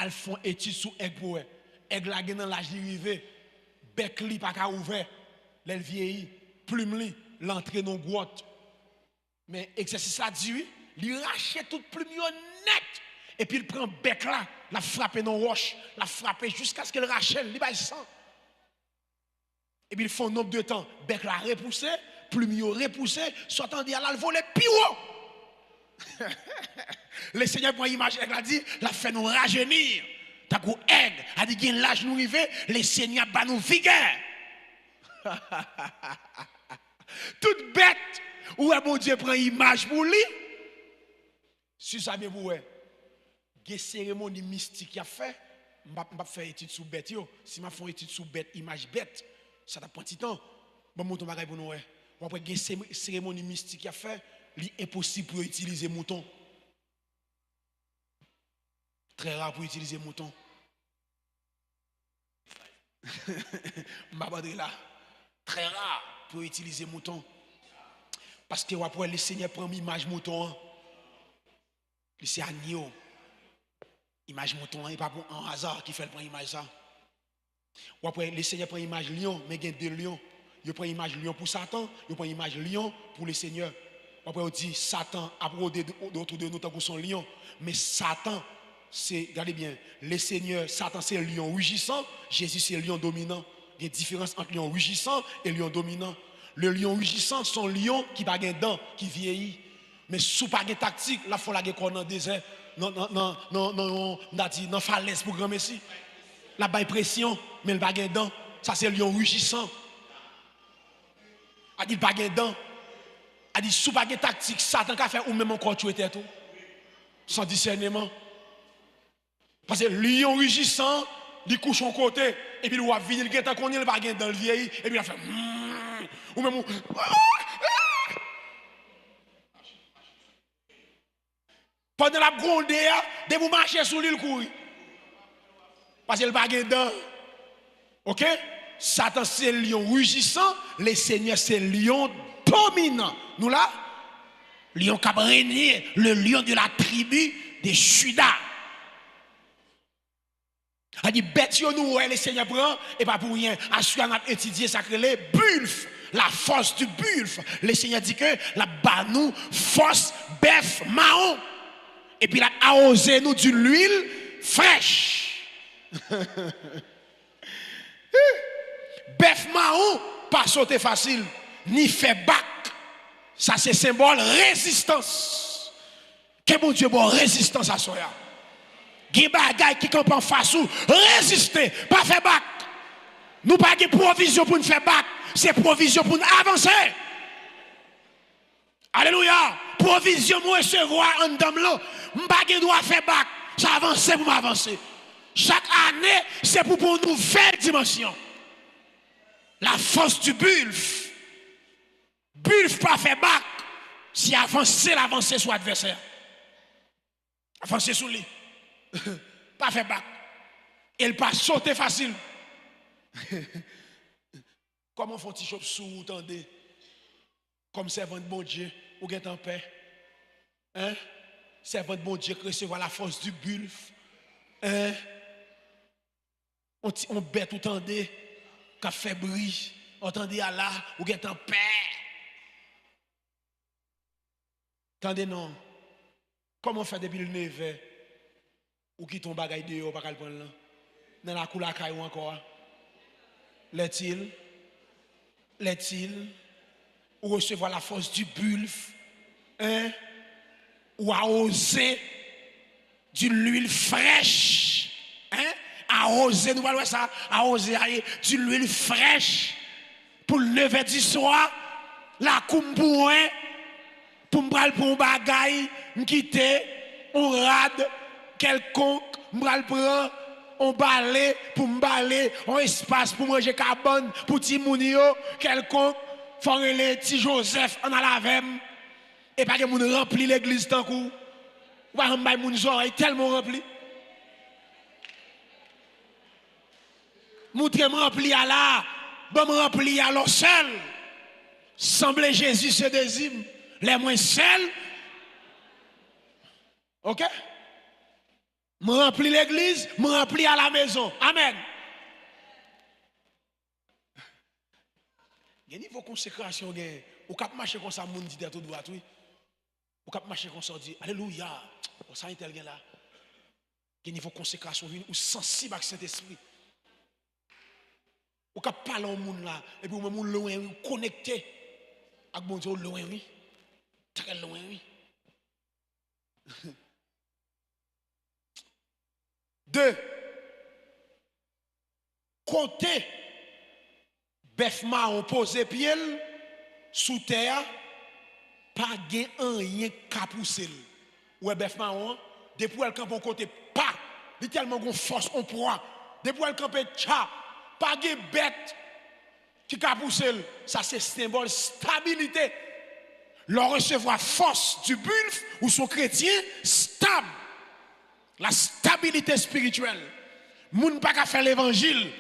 elles font étude sous aigle pour eux. Aigle la dans l'âge rivé, bec li pas ouvert, l'elle vieillit, plume li, l'entrée dans grotte. Mais exercice là dit, il rachète toute plume net et puis il prend bec là, la frappe dans roche, la frappe jusqu'à ce qu'elle rachète, il va sang. Et puis il faut un nombre de temps, bec là repoussé, plume repoussé, soit en dit à la voler pio. Le Seigneur prend image, il a dit, la fait nous rajeunir. T'as coup aigle, a dit qu'il l'âge nous rivé, le Seigneur va nous vigueur. Toute bête, où est mon Dieu prend image pour lui. Si ça veut vous, des cérémonies mystiques qu'il a fait, je ne vais pas faire étude sous bête. Si je fais étude sous bête, image bête, ça t'a pas de temps. Je vais vous pour nous. Après, des cérémonies mystiques qu'il a fait, il est impossible pour utiliser mouton. Très rare pour utiliser mouton. Je là. Très rare pour utiliser mouton. Parce que après, le Seigneur prend l'image mouton. C'est agneau. Image mouton, il n'est pas un hasard qui fait le prendre image ça. Ou après, le Seigneur prend image lion, mais il y a deux lions. Il prend image lion pour Satan, il prend image lion pour le Seigneur. Après, on dit Satan a brodé autour de nous tant que son lion. Mais Satan, c'est, regardez bien, le Seigneur, Satan c'est le lion rugissant, Jésus c'est le lion dominant. Il y a une différence entre lion rugissant et lion dominant. Le lion rugissant, c'est un lion qui n'a pas de dents, qui vieillit. Mais sous pas de tactique, là, il faut la guerre dans le désert. Non, falaise pour grand messie. La baille pression, mais le pas de dents. Ça c'est le lion rugissant. A dit pas de dents. A dit sous pas de tactique, Satan a fait ou même encore tuer tête tout. Sans discernement. Parce que le lion rugissant, il couche en côté, et puis il va venir, il va venir, il va dans le vieil, et puis il va faire ou même pendant la gronde, de vous marcher sur l'île courir. Parce qu'il va dedans. Ok? Satan c'est le lion rugissant, le Seigneur c'est le lion dominant. Nous là, lion qui a régné, le lion de la tribu de Juda. A dit bête nous le Seigneur prend et pas pour rien. À ce qu'on a étudié ça que les bulf, la force du bulf. Le Seigneur dit que la banou force bœuf marron. Et puis il a arrosé nous d'une huile fraîche. Bœuf marron pas sauter facile ni fait bac. Ça c'est symbole résistance. Que mon Dieu bon résistance à soya. Qui bagaille qui campe en face ou résister, pas faire bac. Nous pas de provision pour nous faire bac, c'est provision pour nous avancer. Alléluia. Provision pour recevoir en dame là, pas de droit faire bac, ça avance pour m'avancer. Chaque année, c'est pour une nouvelle dimension. La force du bulf. Bulf pas faire bac, si avancer l'avancer sur l'adversaire. Avancer sur lui. Pas fait bac. Il pas sauter facile. Comment font-ils chop sous tendez? Comme servant de bon Dieu, ou get en paix? Hein? Servant de bon Dieu qui recevoir la force du bulf. Hein? On bête ou tendez, qu'a fait bruit. Entendez Allah, ou get en paix. Tendez non. Comment faire depuis le 9 ou qui ton bagay de yo, pas qu'à le prendre là? Dans la cour la caille ou encore? L'est-il? Ou recevoir la force du bulf? Hein? Ou arroser de l'huile fraîche? Hein? Arroser, nous parlons ça, arroser de l'huile fraîche pour le 9 du soir, la coupe pour me prendre pour un bagay, me quitter, on rade, quelconque, me prendre, on balai, pour me balayer, on espace pour manger carbone, pour Timounio, quelconque, faut les petits Joseph en alavem, et pas que moun rempli l'église tant coup, ou pas moun oreilles tellement rempli. Moutre rempli à la, bon rempli à l'eau seul. Semblait Jésus se désime. Les moins seuls. Ok? Me rempli l'église, me rempli à la maison. Amen. Il y a un niveau de consécration, ou cap marcher comme ça, moun dit tout droit, oui. Ou cap marcher comme ça, dit alléluia. On sent tel là. Il y a un niveau de consécration, ou sensible avec Saint-Esprit. Ou cap parler au monde là, et puis ou même loin, connecté avec bon Dieu, loin, oui. Très loin, oui. 2. Côté bœuf marron posé pied sous terre, pas gain rien qu'à pousser. Ouais, bœuf marron, depuis elle campe au côté, pas, littéralement gon force on proie. Depuis elle campe tcha, pas gain bête qui qu'à pousser. Ça c'est symbole stabilité. Leur recevoir force du bulf ou son chrétien stable. La stabilité spirituelle. Moun pas qu'à faire l'évangile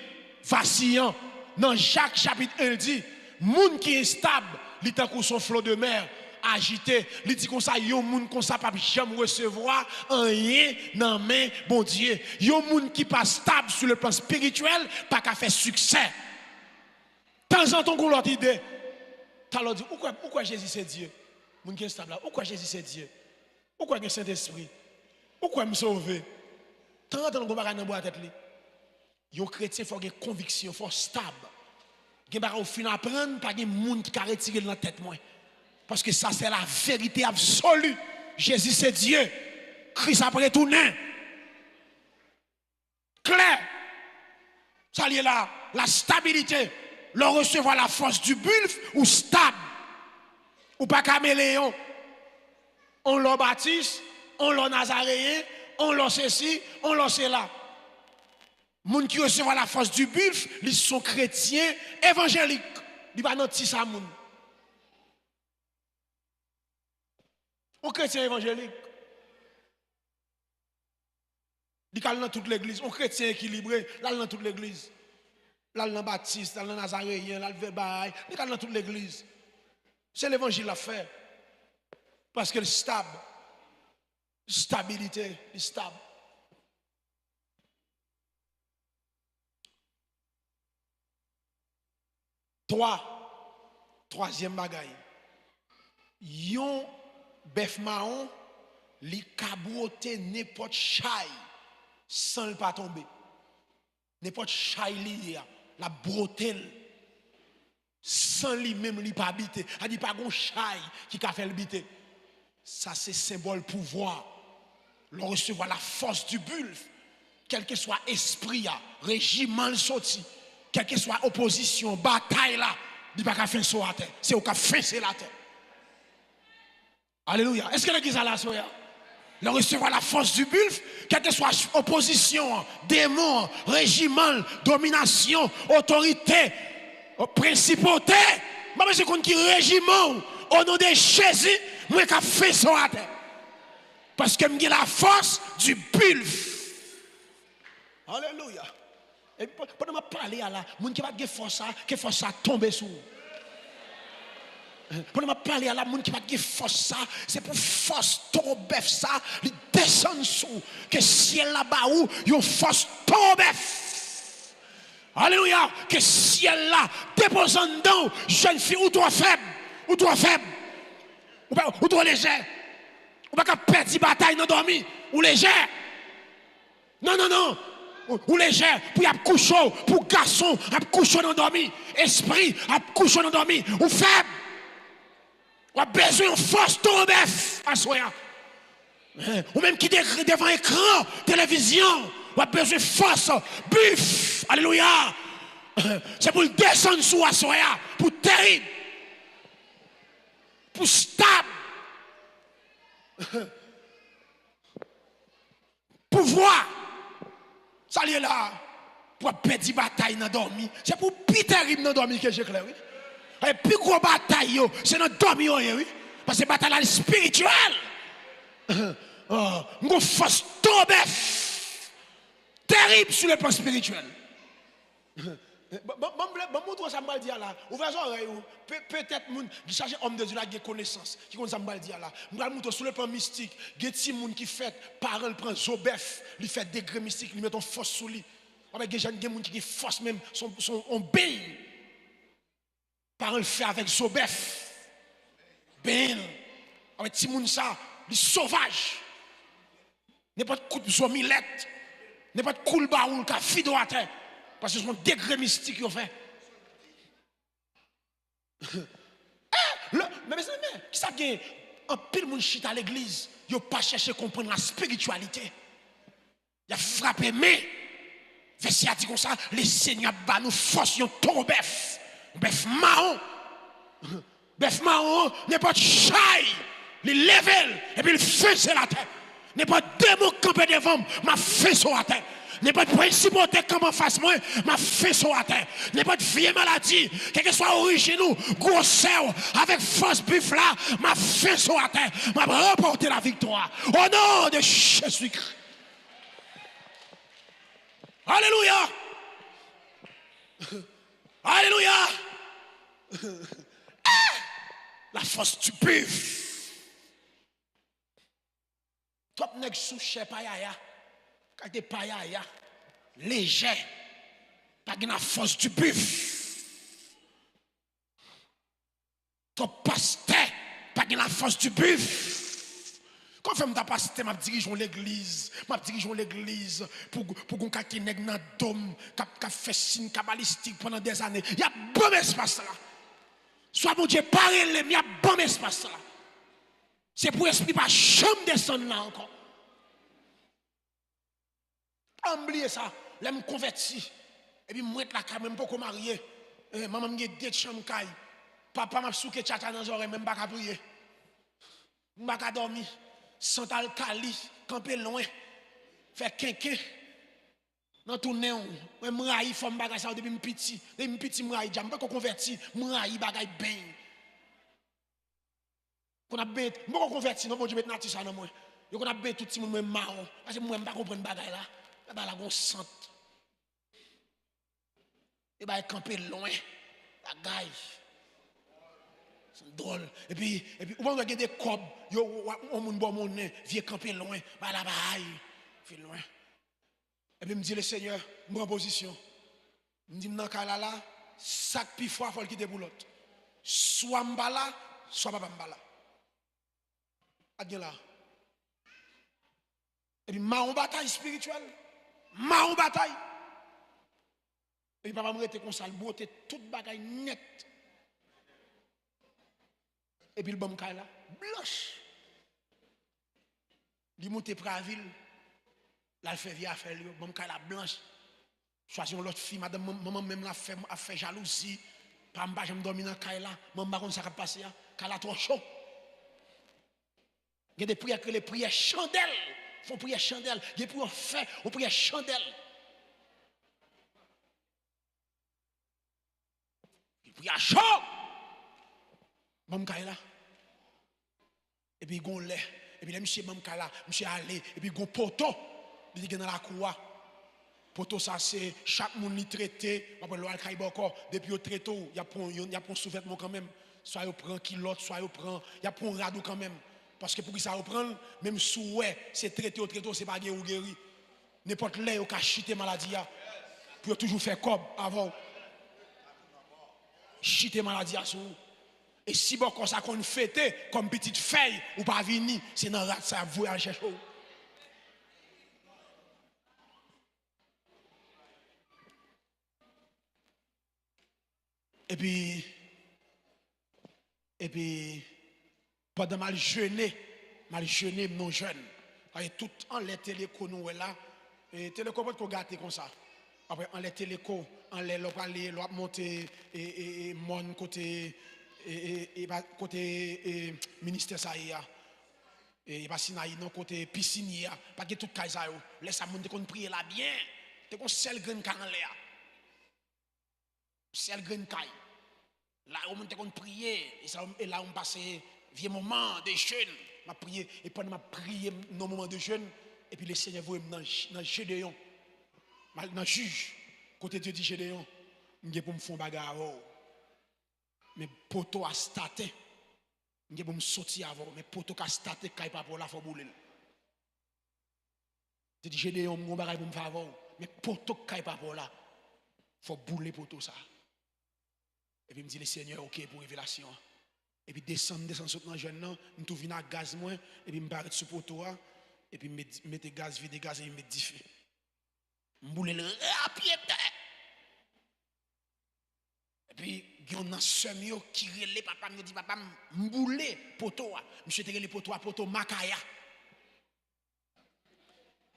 vacillant. Dans Jacques chapitre 1 dit, moun qui est stable, li tant qu'on son flot de mer agité, li dit comme ça yon moun comme ça pas jamais recevoir rien dans main bon Dieu. Yon moun qui pas stable sur le plan spirituel, pas qu'à faire succès. Temps en temps qu'on l'autre idée. T'as dit pourquoi Jésus c'est Dieu? Moun qui est stable là, pourquoi Jésus c'est Dieu? Pourquoi le Saint-Esprit? Pourquoi me sauver? Tant en temps qu'on va dans boîte tête li. Yon chrétien faut une conviction, faut stable. Gen ba au fin apprendre pas gen moun qui ka retirer dans tête moi. Parce que ça c'est la vérité absolue. Jésus c'est Dieu. Christ a retourné. Clair. Ça lié là, la stabilité. Le recevoir la force du bulf ou stable. Ou pas caméléon. On l'a baptiste, on l'a nazaréen, on l'a ceci, on l'a cela. Moun qui reçoit la force du bulf, ils sont chrétiens évangéliques. Ils pas nanti ça moun. On chrétien évangélique. Ils sont dans toute l'église. On chrétien équilibré, là dans toute l'église. Là dans baptiste, là dans nazaréen, là le bail, ils sont dans toute l'église. C'est l'évangile à faire. Parce que le stable. Stabilité, le stable. Troisième bagaille. Yon bœuf marron, li cabrote n'importe chaille sans le pas tomber. N'importe chaille li la brotel sans lui même li pas habiter. A dit pas gon chaille qui ka fait le biter. Ça c'est symbole pouvoir. Le recevoir la force du bulf, quel que soit esprit régiment le sorti. Quelle que soit opposition, bataille là, il n'y a pas qu'à faire sur la terre. C'est au cas faire la terre. Alléluia. Est-ce que l'église a la soya? Le recevoir la force du bulf, quelle que soit opposition, démon, régiment, domination, autorité, principauté, je sais qu'on qui régiment au nom de Jésus, moi qu'à faire sur la terre. Parce que j'ai la force du bulf. Alléluia. Et pendant que je parle à la, moun qui va de force ça tombe sous. Pendant que je parle à la, moun qui va de force ça, c'est pour force tombe ça, il descend sous, que ciel là-bas où, yon force tombe. Alléluia, que ciel là, déposant dedans, jeune fille, ou toi faible, ou toi léger, ou pas perdre bataille dans dormi, ou léger. Non. Ou léger, pour y a couché, pour garçon, a couché dans dormi, esprit, a couché dans dormi, ou faible. Ou a besoin de force tomber à soi. Ou même qui devant écran, télévision, ou a besoin de force, bif, alléluia. C'est pour le descendre sous à soi, pour terrible, pour stable, pour voir. Ça y est là, pour perdre bataille dans dormi. C'est pour plus terrible dans dormi que j'ai clair. Et plus gros bataille, c'est dans dormi, oui. Parce que bataille est spirituelle. Une force tombe terrible sur le plan spirituel. Bon, ça m'a dit là. Ouvrez les oreilles. Peut-être qui cherche homme de Dieu là, qui a connaissance. Qui connaît ça m'a dit là. Nous allons sur le plan mystique. Il y a des gens qui fait parole, prend Zobef, lui fait degré mystique, lui met une force sous lui. Avec des gens qui force même son bain. Parole fait avec Zobef. Ben. Avec des gens ça, les sauvages. N'importe coup de zomilette. N'importe coup de baoul qui a fido à terre. Parce que c'est un degré mystique qu'ils ont fait. Mais qui ça gagne? Un pile moun chita à l'église, ils n'ont pas cherché à comprendre la spiritualité. Il a frappé, mais, verset a dit comme ça, les seigneurs bat nous force, ils ont ton bœuf. Bœuf marron. Bœuf marron, n'importe chai, il level, et puis il fait la terre. N'importe démon campé devant, m'a fait sur la terre. N'importe principauté comme en face moi, m'a fait sur la terre. N'importe vieille maladie, quelle que soit origine ou grosseur, avec force bif là, m'a fait sur la terre. M'a remporté la victoire. Au nom de Jésus-Christ. Alléluia. Alléluia. La force du bif. Top nèg sous chè payaya. Quand t'es payaya, léger, pas de la force du bif. Ton pasteur, pas de la force du bif. Quand je me pasteur, je dirige l'église. Je dirige l'église pour qu'on ait un nèg dans dôme, qui fait signe kabbalistique pendant des années. Il y a bon espace là. Soit mon Dieu, parlez, il y a bon espace là. C'est pour l'esprit pas jamais descendre là encore. Oubliez ça, je me converti. Et puis, je suis là, même pas marié. Maman m'a dit deux chambres. Papa m'a souké tchata dans les oreilles, même pas qu'à prier. Je ne pas dormir. Santal Kali, camper loin. Faire quinquin. Dans tout le monde. Je me raille, femme bagay ça depuis petit. Depuis petit, je me raille. Je ne pas converti. Je me raille, bagay ben. Qu'on a ben, je ne pas converti. Non, je vais mettre ça dans moi. Je qu'on a ben tout le monde marron. Parce que moi, je ne pas comprendre bagay là. Bah la gon sente. Et bah camper loin. La gaille. C'est drôle. Et puis on va regarder des cobs, yo on moun bon mon vieux camper loin. Bah la baille. Fait loin. Et puis me dit le Seigneur, moi en position. Me dit nan kala là, sac pi fois faut le quitter pour l'autre. Soit mbala, soit pas mbala. Adien là. Et puis ma en bataille spirituelle. Ma bataille. Et papa me rete comme ça, le beauté, toute bagaille net. Et puis le bon là, blanche. Il monte pour la ville, là, il fait via faire le bon là, blanche. Choisir l'autre fille, madame, maman même a fait jalousie. Pas m'ba, je me dormir dans le là, maman comme ça va passer, là trop chaud. Il y a des prières que les prières chandelles. Faut prier chandelle. Il y a pour faire, on prie chandelle. Il prie à chaud. Mam là. Et puis gon lait. Et puis là monsieur mam là, monsieur allé et puis gon poteau. Il est dans la cour. Poto ça c'est chaque monde li traité, après l'oral caille encore depuis au traité, il y a un sous-vêtement quand même. Soit il prend kilote, soit il prend, il y a un radeau quand même. Parce que pour qu'il ça reprend, même sous ouais, c'est traité au traité, c'est pas guéri ou guéri. N'importe là il a chité maladie pour toujours faire cob avant. Chité maladie à sous. Et si bon comme ça qu'on fêté comme petite feuille ou pas venir, c'est dans rat ça vous aller chercher. Et puis pendant mal jeûner non jeune. Tout en les téléco nous là et téléco peut gâter comme ça. Après en les téléco, en les aller monter et mon côté côté ministère ça et pas sinaï non côté piscine pas que tout caille ça laisse ça monter qu'on prier là bien. T'es qu'on seul grain en l'air. Seul grain caille. Là, on monte qu'on prier et là on passe vieux moment de jeûne, m'a prié et pendant m'a prié dans moment de jeûne et puis le Seigneur voit dans Gédéon, dans juge côté Dieu dit Gédéon, m'gé pour me faire bagarre mais poto a starté, m'gé pour me sortir avant mais poto a starté kay pas pour la faut bouler. Dieu dit Gédéon mon bagarre pour me faire avant mais poto kay pas pour là, faut bouler poto ça. Et puis me dit le Seigneur OK pour révélation. Et puis descendre dans jeune non, me tout vinn à gaz moins et puis me barrer sur poteau et puis mettre gaz vide gaz et mettre du feu. M'boule le rapide. Et puis gon nan sœur yo qui relé papa me dit papa m'boule poteau. Monsieur te relé poteau makaya.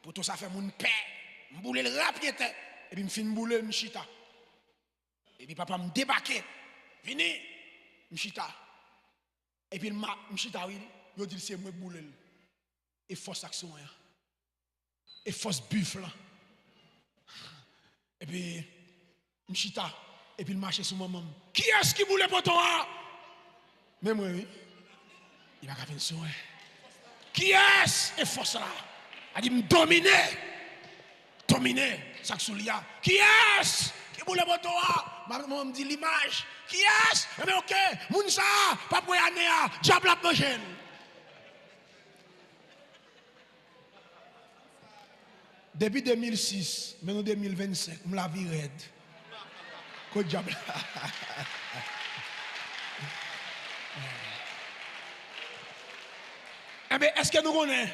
Poteau ça fait mon père. M'boule le rapide et puis me fin m'boule m'chita. Et puis papa me débarquer. Vini, m'chita. Et puis m'chita oui, yo dit c'est moi boulel. Et force action et force buffle. Et puis m'chita et puis il marche sur maman. Qui est-ce qui boule pour toi? Mais moi oui. Il va faire son. Qui est-ce et force là? A dit me dominer ça que lia. Qui est-ce qui boule pour toi? Maman me dit l'image. Qui est-ce? Mais OK, Mounsa, pas pour année, diable a mangé. Depuis 2006, maintenant 2025, je la vie raide. Quoi diable? Eh bien, est-ce que nous connaissons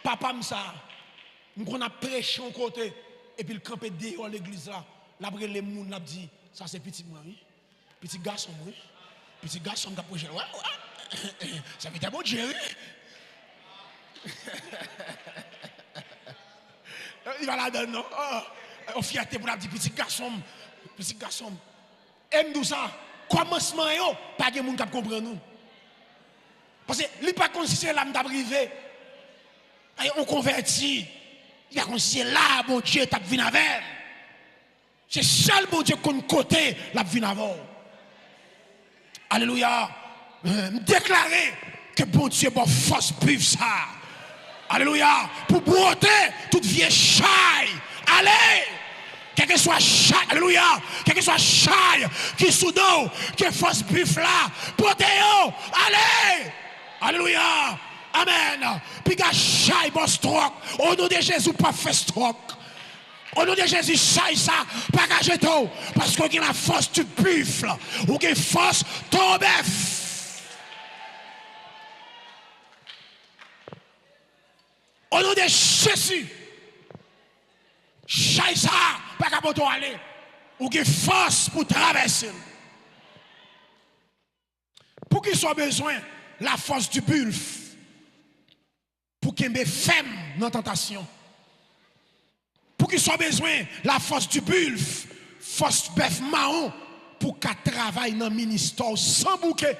papa Msa? Nous connaissons prêché au côté et puis le campé dehors l'église là. L'après les moun l'a dit, ça c'est petit moi, oui. Petit garçon, oui. Petit garçon qui a projet. Ouais. Ça veut dire bon Dieu. Il va là-dedans, non? Oh, fierté pour la dire petit garçon. Petit garçon. Aime nous ça. Commencement, pas de monde qui comprend nous. Parce que il pas considéré l'âme d'arriver. On convertit. Il a considéré là, bon Dieu, t'as vu avec. C'est seul bon Dieu qu'on côté la vie avant. Alléluia. Déclarer que bon Dieu bon force buve ça. Alléluia. Pour broter toute vieille chaille. Allez. Quel que soit chaille. Alléluia. Quel que soit chaille qui soudain, que force buve là. Portez-vous. Allez. Alléluia. Amen. Puis que chaille bon stroke. Au nom de Jésus pas fait stroke. Au nom de Jésus, ça, pas cacher tout. Parce qu'on a la force du buffle. Ou qu'il force ton bœuf. Au nom de Jésus, ça, pas cacher aller. Ou qu'il force pour traverser. Pour qu'il soit besoin, la force du buffle. Pour qu'il me femme dans la tentation. Pour qu'il soit besoin la force du buffle, force bœuf marron, pour qu'elle travaille dans le ministère sans bouquet.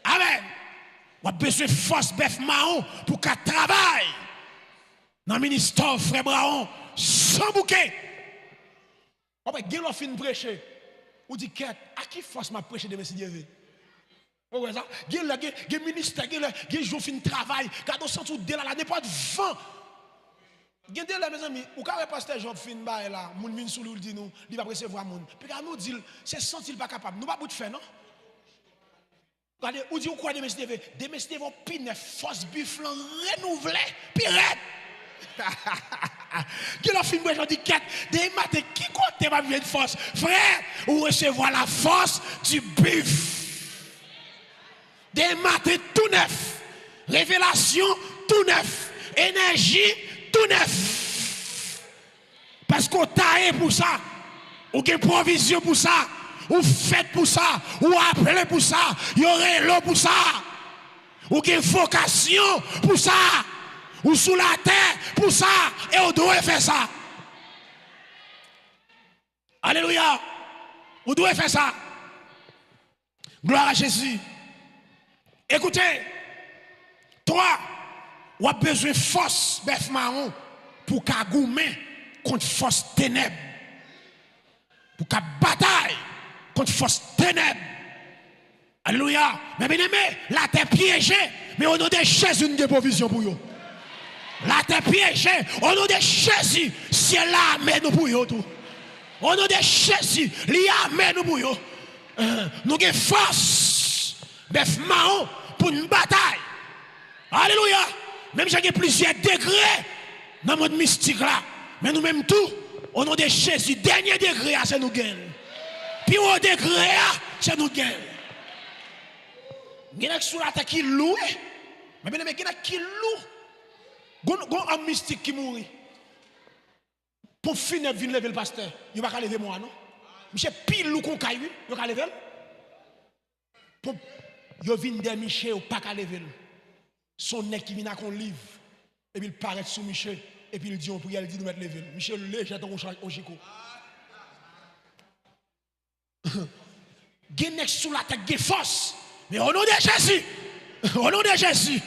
Amen. On a besoin de force bœuf marron pour qu'elle travaille dans le ministère frère Braon sans bouquet. On va gagner fin prêcher. On dit à qui force m'a prêché de M. Dieu? Vous voyez ça? Il y a ministère, il y a jour fin travail, quand on sent tout là, n'est pas de vent. Gardez là mes amis, ou quand le pasteur Job fin ba là, moun vinn sou lui dit nous, il va recevoir moun. Puis quand nous dit c'est senti pas capable, nous pas bout de faire non. Regardez, ou dit ou quoi demain Steve vont pine force buffle renouvelé, pirate. Qui l'a film moi dit quête, des matin qui compte pas bien de force. Frère, ou recevoir la force du buff. Des matin tout neuf. Révélation tout neuf. Énergie tout neuf. Parce qu'on taille pour ça. Ou qu'il y a provision pour ça. Ou faites pour ça. Ou appelez pour ça. Il y aurait l'eau pour ça. Ou qu'il y a vocation pour ça. Ou sous la terre pour ça. Et on doit faire ça. Alléluia. On doit faire ça. Gloire à Jésus. Écoutez. Toi. Ou a besoin de force bœuf marron pour kagoumer contre force ténèbres. Pour qu'à bataille contre force ténèbres. Alléluia. Mais bien aimé, la terre piégée, mais au nom de Jésus, une provision pour vous. La terre piégée, au nom de Jésus, ciel là amène nous pour vous tout. Au nom de Jésus, il amène nous pour vous. Nous avons force bœuf marron pour une bataille. Alléluia. Même si j'ai plusieurs degrés dans le monde mystique là. Mais nous-mêmes tout, au nom de Jésus, dernier degré, c'est nous gagnons. Puis au degré, c'est nous gagnons. Il y a sur la terre qui loue. Mais bien, il y a qui loue. Il y a un mystique qui mourit. Pour finir, venir lever le pasteur. Il ne va pas lever moi, non? Michel pile ou qu'on caille, il va lever. Pour il vient de Michel, il ne va pas lever. Son nez qui vient à qu'on livre. Et puis il paraît sous Michel. Et puis il dit on prie, il dit de mettre lever. Michel le jette au chico. Genek sous la tête de force. Mais au nom de Jésus. Au nom de Jésus.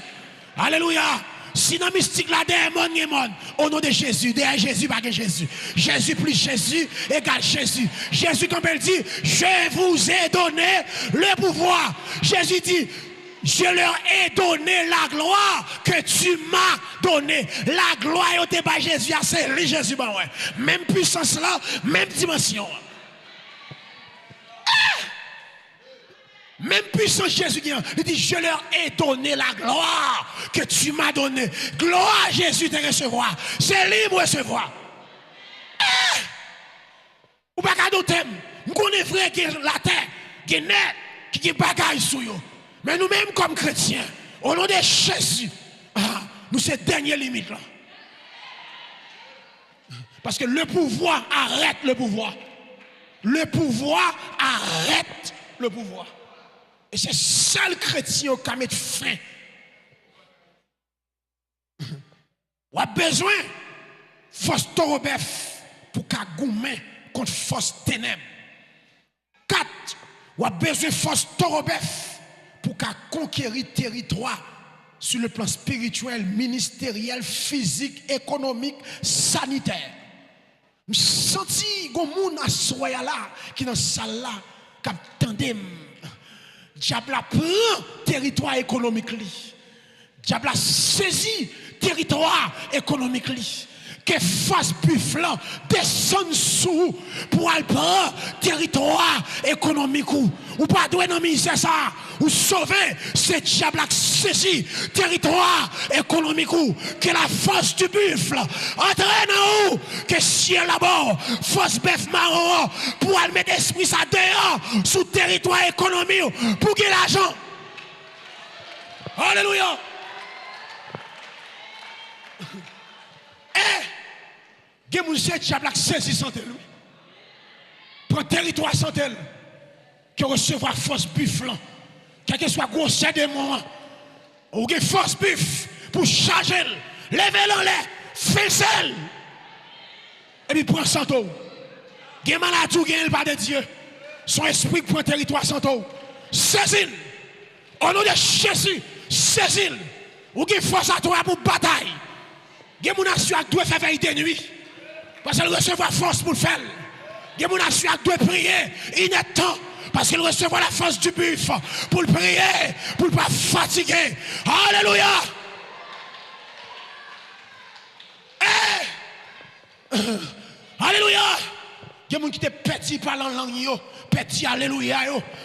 Alléluia. Si dans mystique là, des monde, au nom de Jésus, derrière Jésus, pas que Jésus. Jésus plus Jésus égale Jésus. Jésus, comme elle dit, je vous ai donné le pouvoir. Jésus dit, je leur ai donné la gloire que tu m'as donné. La gloire était par Jésus, c'est lui Jésus. Même puissance là, même dimension. Même puissance Jésus dit, il dit, je leur ai donné la gloire que tu m'as donné. Gloire à Jésus de recevoir. C'est libre de recevoir. Ou pas qu'à d'autres thèmes. Nous connaissons vrai que la terre, qui est net, qui est bagaille sur eux. Mais nous-mêmes comme chrétiens, au nom de Jésus, nous sommes dernière limite là. Parce que le pouvoir arrête le pouvoir. Le pouvoir arrête le pouvoir. Et c'est seul chrétien qui a mis fin. On a besoin de force torobef pour kagoumer contre force ténèbres. 4. On a besoin de force torobef pour conquérir territoire sur le plan spirituel, ministériel, physique, économique, sanitaire. Je sens que moun a soya là qui dans salle là qui attendait diable a prend territoire économique li. Diable a saisi territoire économique li. Que face bufflant descend sous pour aller prendre territoire économique ou pas doué dans misère ça ou sauver ce diable a saisi territoire économique ou que la force du buffle entraîne en haut que ciel là-bas force bœuf marron pour aller mettre esprit ça dehors sous territoire économique pour gagner l'argent. Alléluia. Il y a des gens qui ont saisi sans tel. Prends territoire sans tel. Qui recevoir force buffle. Quel que soit gros de moment. Ou une force buff pour charger. Lever en l'air. Faire sel. Et puis prends sans tel. Il y a des malades qui ont pas de Dieu. Son esprit prend territoire sans tel. Saisis. Au nom de Jésus. Saisis. Ou une force à toi pour bataille. Il y a des gens qui doivent faire veille de nuit. Parce qu'elle recevra force pour le faire. Il y a des gens qui doivent prier. Il est temps. Parce qu'elle recevra la force du buff. Pour le prier. Pour ne pas fatiguer. Alléluia. Alléluia. Il y a des gens qui te petit par la langue, petit alléluia,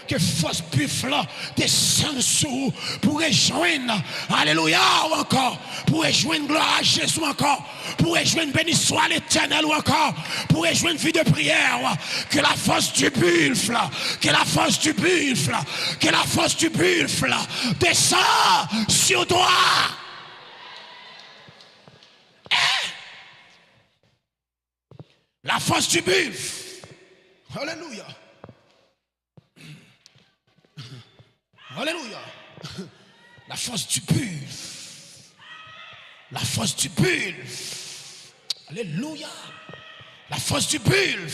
que force buffle descend sous pour rejoindre, alléluia encore, pour rejoindre gloire à Jésus encore, pour rejoindre béni soit l'éternel ou encore, pour rejoindre vie de prière, que la force du buffle, que la force du buffle, que la force du buffle descend sur toi. La force du buffle. Alléluia. Alléluia. La force du buffle. La force du buffle. Alléluia. La force du buffle.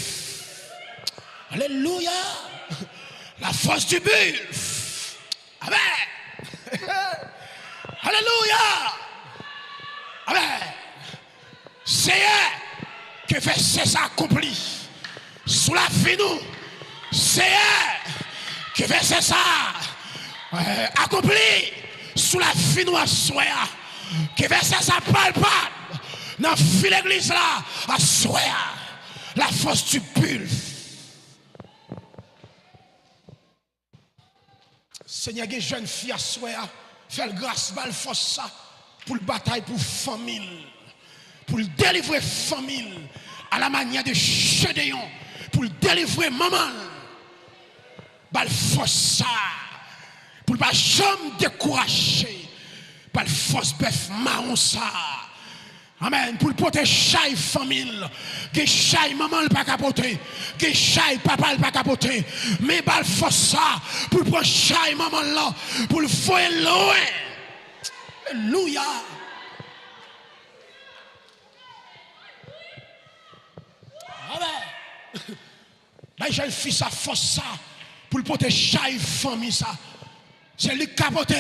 Alléluia. La force du buffle. Amen. Alléluia. Amen. Seigneur, que verset s'accomplit sous la vie nous. Seigneur, que verset ça accompli sous la vie nous à soi. Que verset ça palpable dans l'église là à soi. La force du bulle. Seigneur, que jeune fille à soi, fait grâce, bal force ça pour le bataille pour famille. Pour délivrer famille à la manière de Gédéon, pour délivrer maman, par force ça, pour pas jamais décourager, par force bœuf marron ça. Amen. Pour protéger la famille, que chaque maman ne pas capoter, que chaque papa ne pas capoter, mais par force ça, pour prendre chaque maman là, pour le voir loin. Alléluia. Ben, j'ai fait sa force ça pour protéger la famille ça. C'est lui qui capote.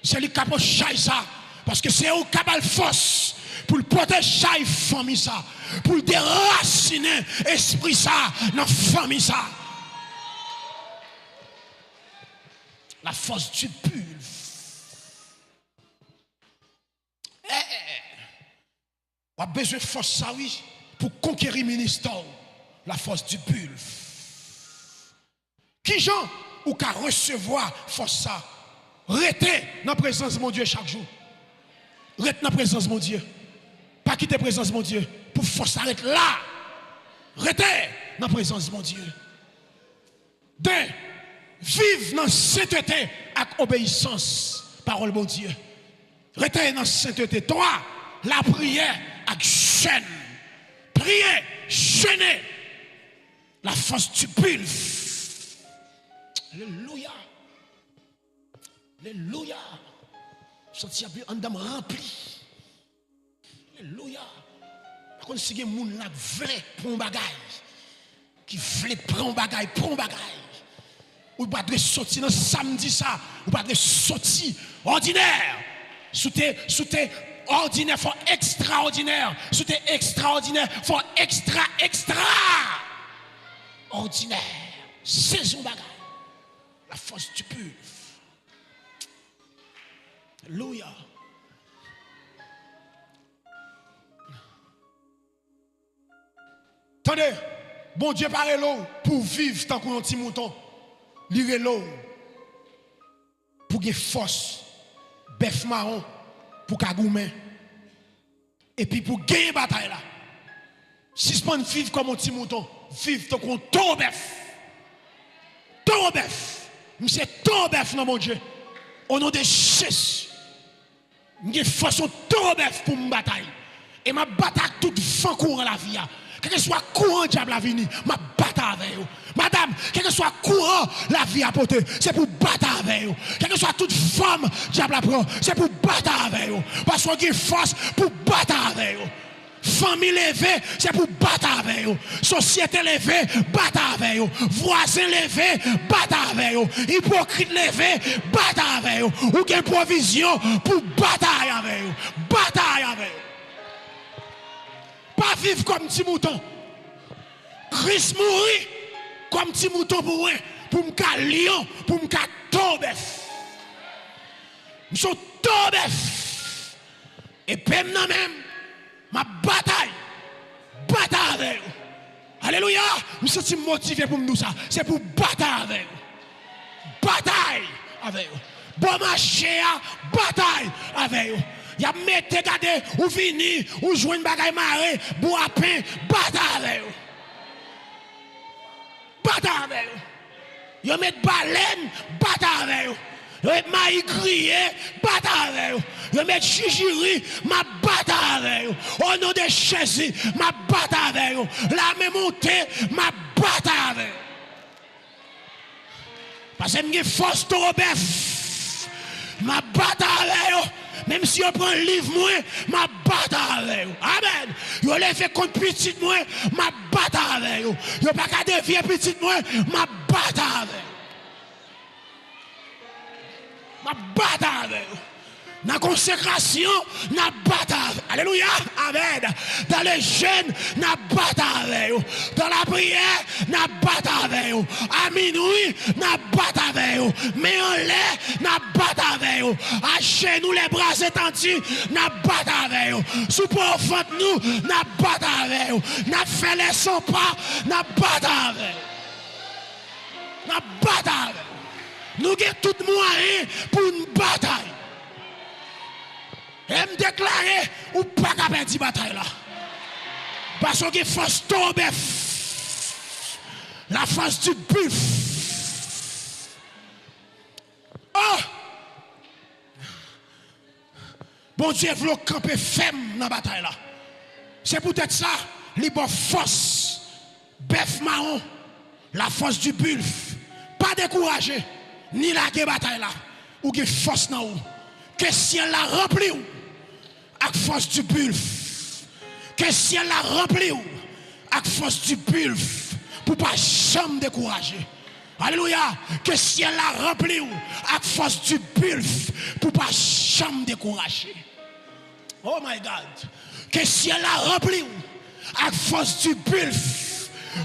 C'est lui qui capote ça. Parce que c'est eux qui ont la force pour protéger la famille ça. Pour déraciner l'esprit ça dans la famille ça. La force du bulle. On a besoin de force ça oui pour conquérir le ministère. La force du bulle. Qui gens ou qu'à recevoir force ça? Restez dans la présence de mon Dieu chaque jour. Restez dans la présence de mon Dieu. Pas quitter la présence de mon Dieu. Pour force arrêter là. Restez dans la présence de mon Dieu. 2. Vive dans la sainteté avec obéissance. Parole de mon Dieu. Restez dans la sainteté. 3. La prière avec jeûne. Priez, jeûnez. La force du bulle. Alléluia. Alléluia. Senti un dame rempli. Alléluia. Par contre, si il y a des gens qui veulent prendre un bagage, qui veulent prendre un bagage, ou pas de sortir dans samedi ça, ou pas de sortir ordinaire. Sous tes ordinaire, faut extraordinaire. Sous tes extraordinaire, faut extra. Ordinaire. Saison bagage. La force du bulle. Alléluia. Attendez, bon Dieu parle l'eau pour vivre tant qu'on petit mouton. Lire l'eau pour gagner force. Bœuf marron pour kagoumen. Et puis pour gagner bataille là. Si ce pas vivre comme un petit mouton, vivre tant qu'on ton bœuf. Ton bœuf. Monsieur ton bœuf non mon Dieu. Au nom de Jésus. J'ai force ton bœuf pour me bataille. Et ma bataille toute vent courant la vie. Quel que soit courant diable la vie, ma bataille avec vous. Madame, quel que soit courant la vie à porter, c'est pour battre avec vous. Quel que soit toute femme diable apprend, c'est pour battre avec vous. Parce qu'on a force pour battre avec vous. Famille levée, c'est pour battre avec vous. Société levée, battre avec vous. Voisin levé, battre avec vous. Hypocrite levé, battre avec vous. Ou quelle provision pour bataille avec vous. Bataille avec vous. Pas vivre comme petit mouton. Christ mourit comme petit mouton pour me lion, pour me tomber. Je suis tombé. Et même ma bataille, Bataille avec vous. Alléluia. Nous sommes motivés pour nous ça. C'est pour bataille avec vous. Bataille avec vous. Bon marché, bataille avec vous. Y a mettez gardé ou fini ou jouer une bagaille marée, bois pain, bataille avec vous. Bataille avec vous. Y met baleine, bataille avec vous. Y met maï grillé, bataille avec vous. Y met chichiri, ma bataille avec vous. Au nom de Jésus, ma bataille avec vous. La même montée, ma bataille avec vous. Parce que j'ai force de Robert, ma bataille avec vous. Même si on prend un livre, moi, ma bataille avec vous. Amen. Vous l'avez fait contre petit, moi, ma bataille avec vous. Vous n'avez pas qu'à défier petit, moi, ma bataille avec vous. Ma bataille avec vous. Dans la consécration, dans la bataille. Alléluia. Amen. Dans les jeûnes, dans la bataille. Dans la prière, dans la bataille. À minuit, dans la bataille. Mais en l'air, dans la bataille. À genoux, les bras étendus, dans la bataille. Sous profond nous, dans la bataille. N'a fait les 100 pas, dans la bataille. Dans la bataille. Nous avons tout moyen pour une bataille. Et me déclarer ou pas qu'à perdre cette bataille là. Parce que force tombe. La force du buff. Oh! Bon Dieu veut camper ferme dans la bataille là. C'est peut-être ça, libre force. Bœuf marron. La force du buff. Pas décourager. Ni la bataille là. Ou que force dans vous. Que ciel la rempli ou. Avec force du bulf. Que ciel la rempli ou. Avec force du bulf. Pour pas jamais décourager. Alléluia. Que ciel la rempli ou. Avec force du bulf. Pour pas jamais décourager. Oh my God. Que ciel la rempli ou. Avec force du bulf.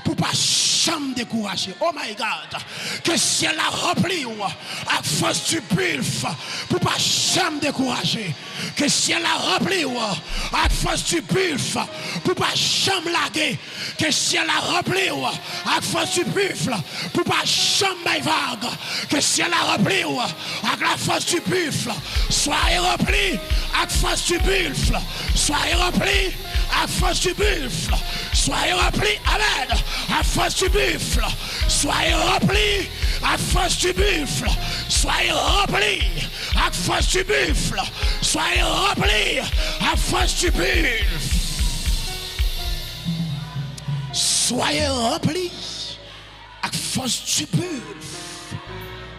Pour pas jamais décourager. Oh my God. Que ciel la rempli ou. Avec force du bulf. Pour pas jamais décourager. Que ciel la rempli ou. Avec force du bulf. Pour pas jamais laguer. Que ciel la rempli ou. Avec force du bulf. Pour pas jamais vague. Que ciel la rempli ou. Avec la force du buffle. Soyez remplis avec force du buffle. Soyez remplis avec force du buffle. Soyez remplis, amen, avec force du buffle. Soyez remplis avec force du buffle. Soyez remplis avec force du buffle. Soyez remplis avec force du buffle. Soyez remplis avec force du buffle.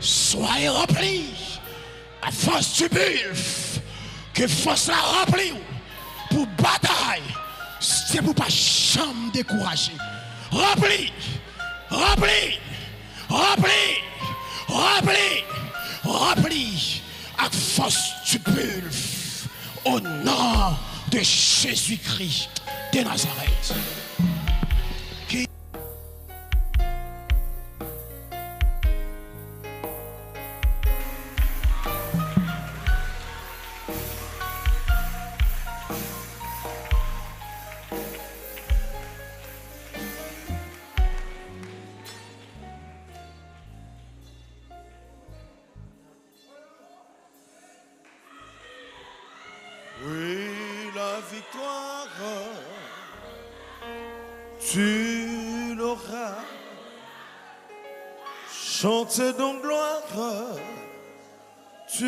Soyez remplis à force du buff. Que force la remplie pour bataille. C'est pour pas jamais décourager. Remplis, remplis, remplis, remplis, remplis à force du buff. Au nom de Jésus-Christ de Nazareth.
Tu l'auras. Chantez donc gloire. Tu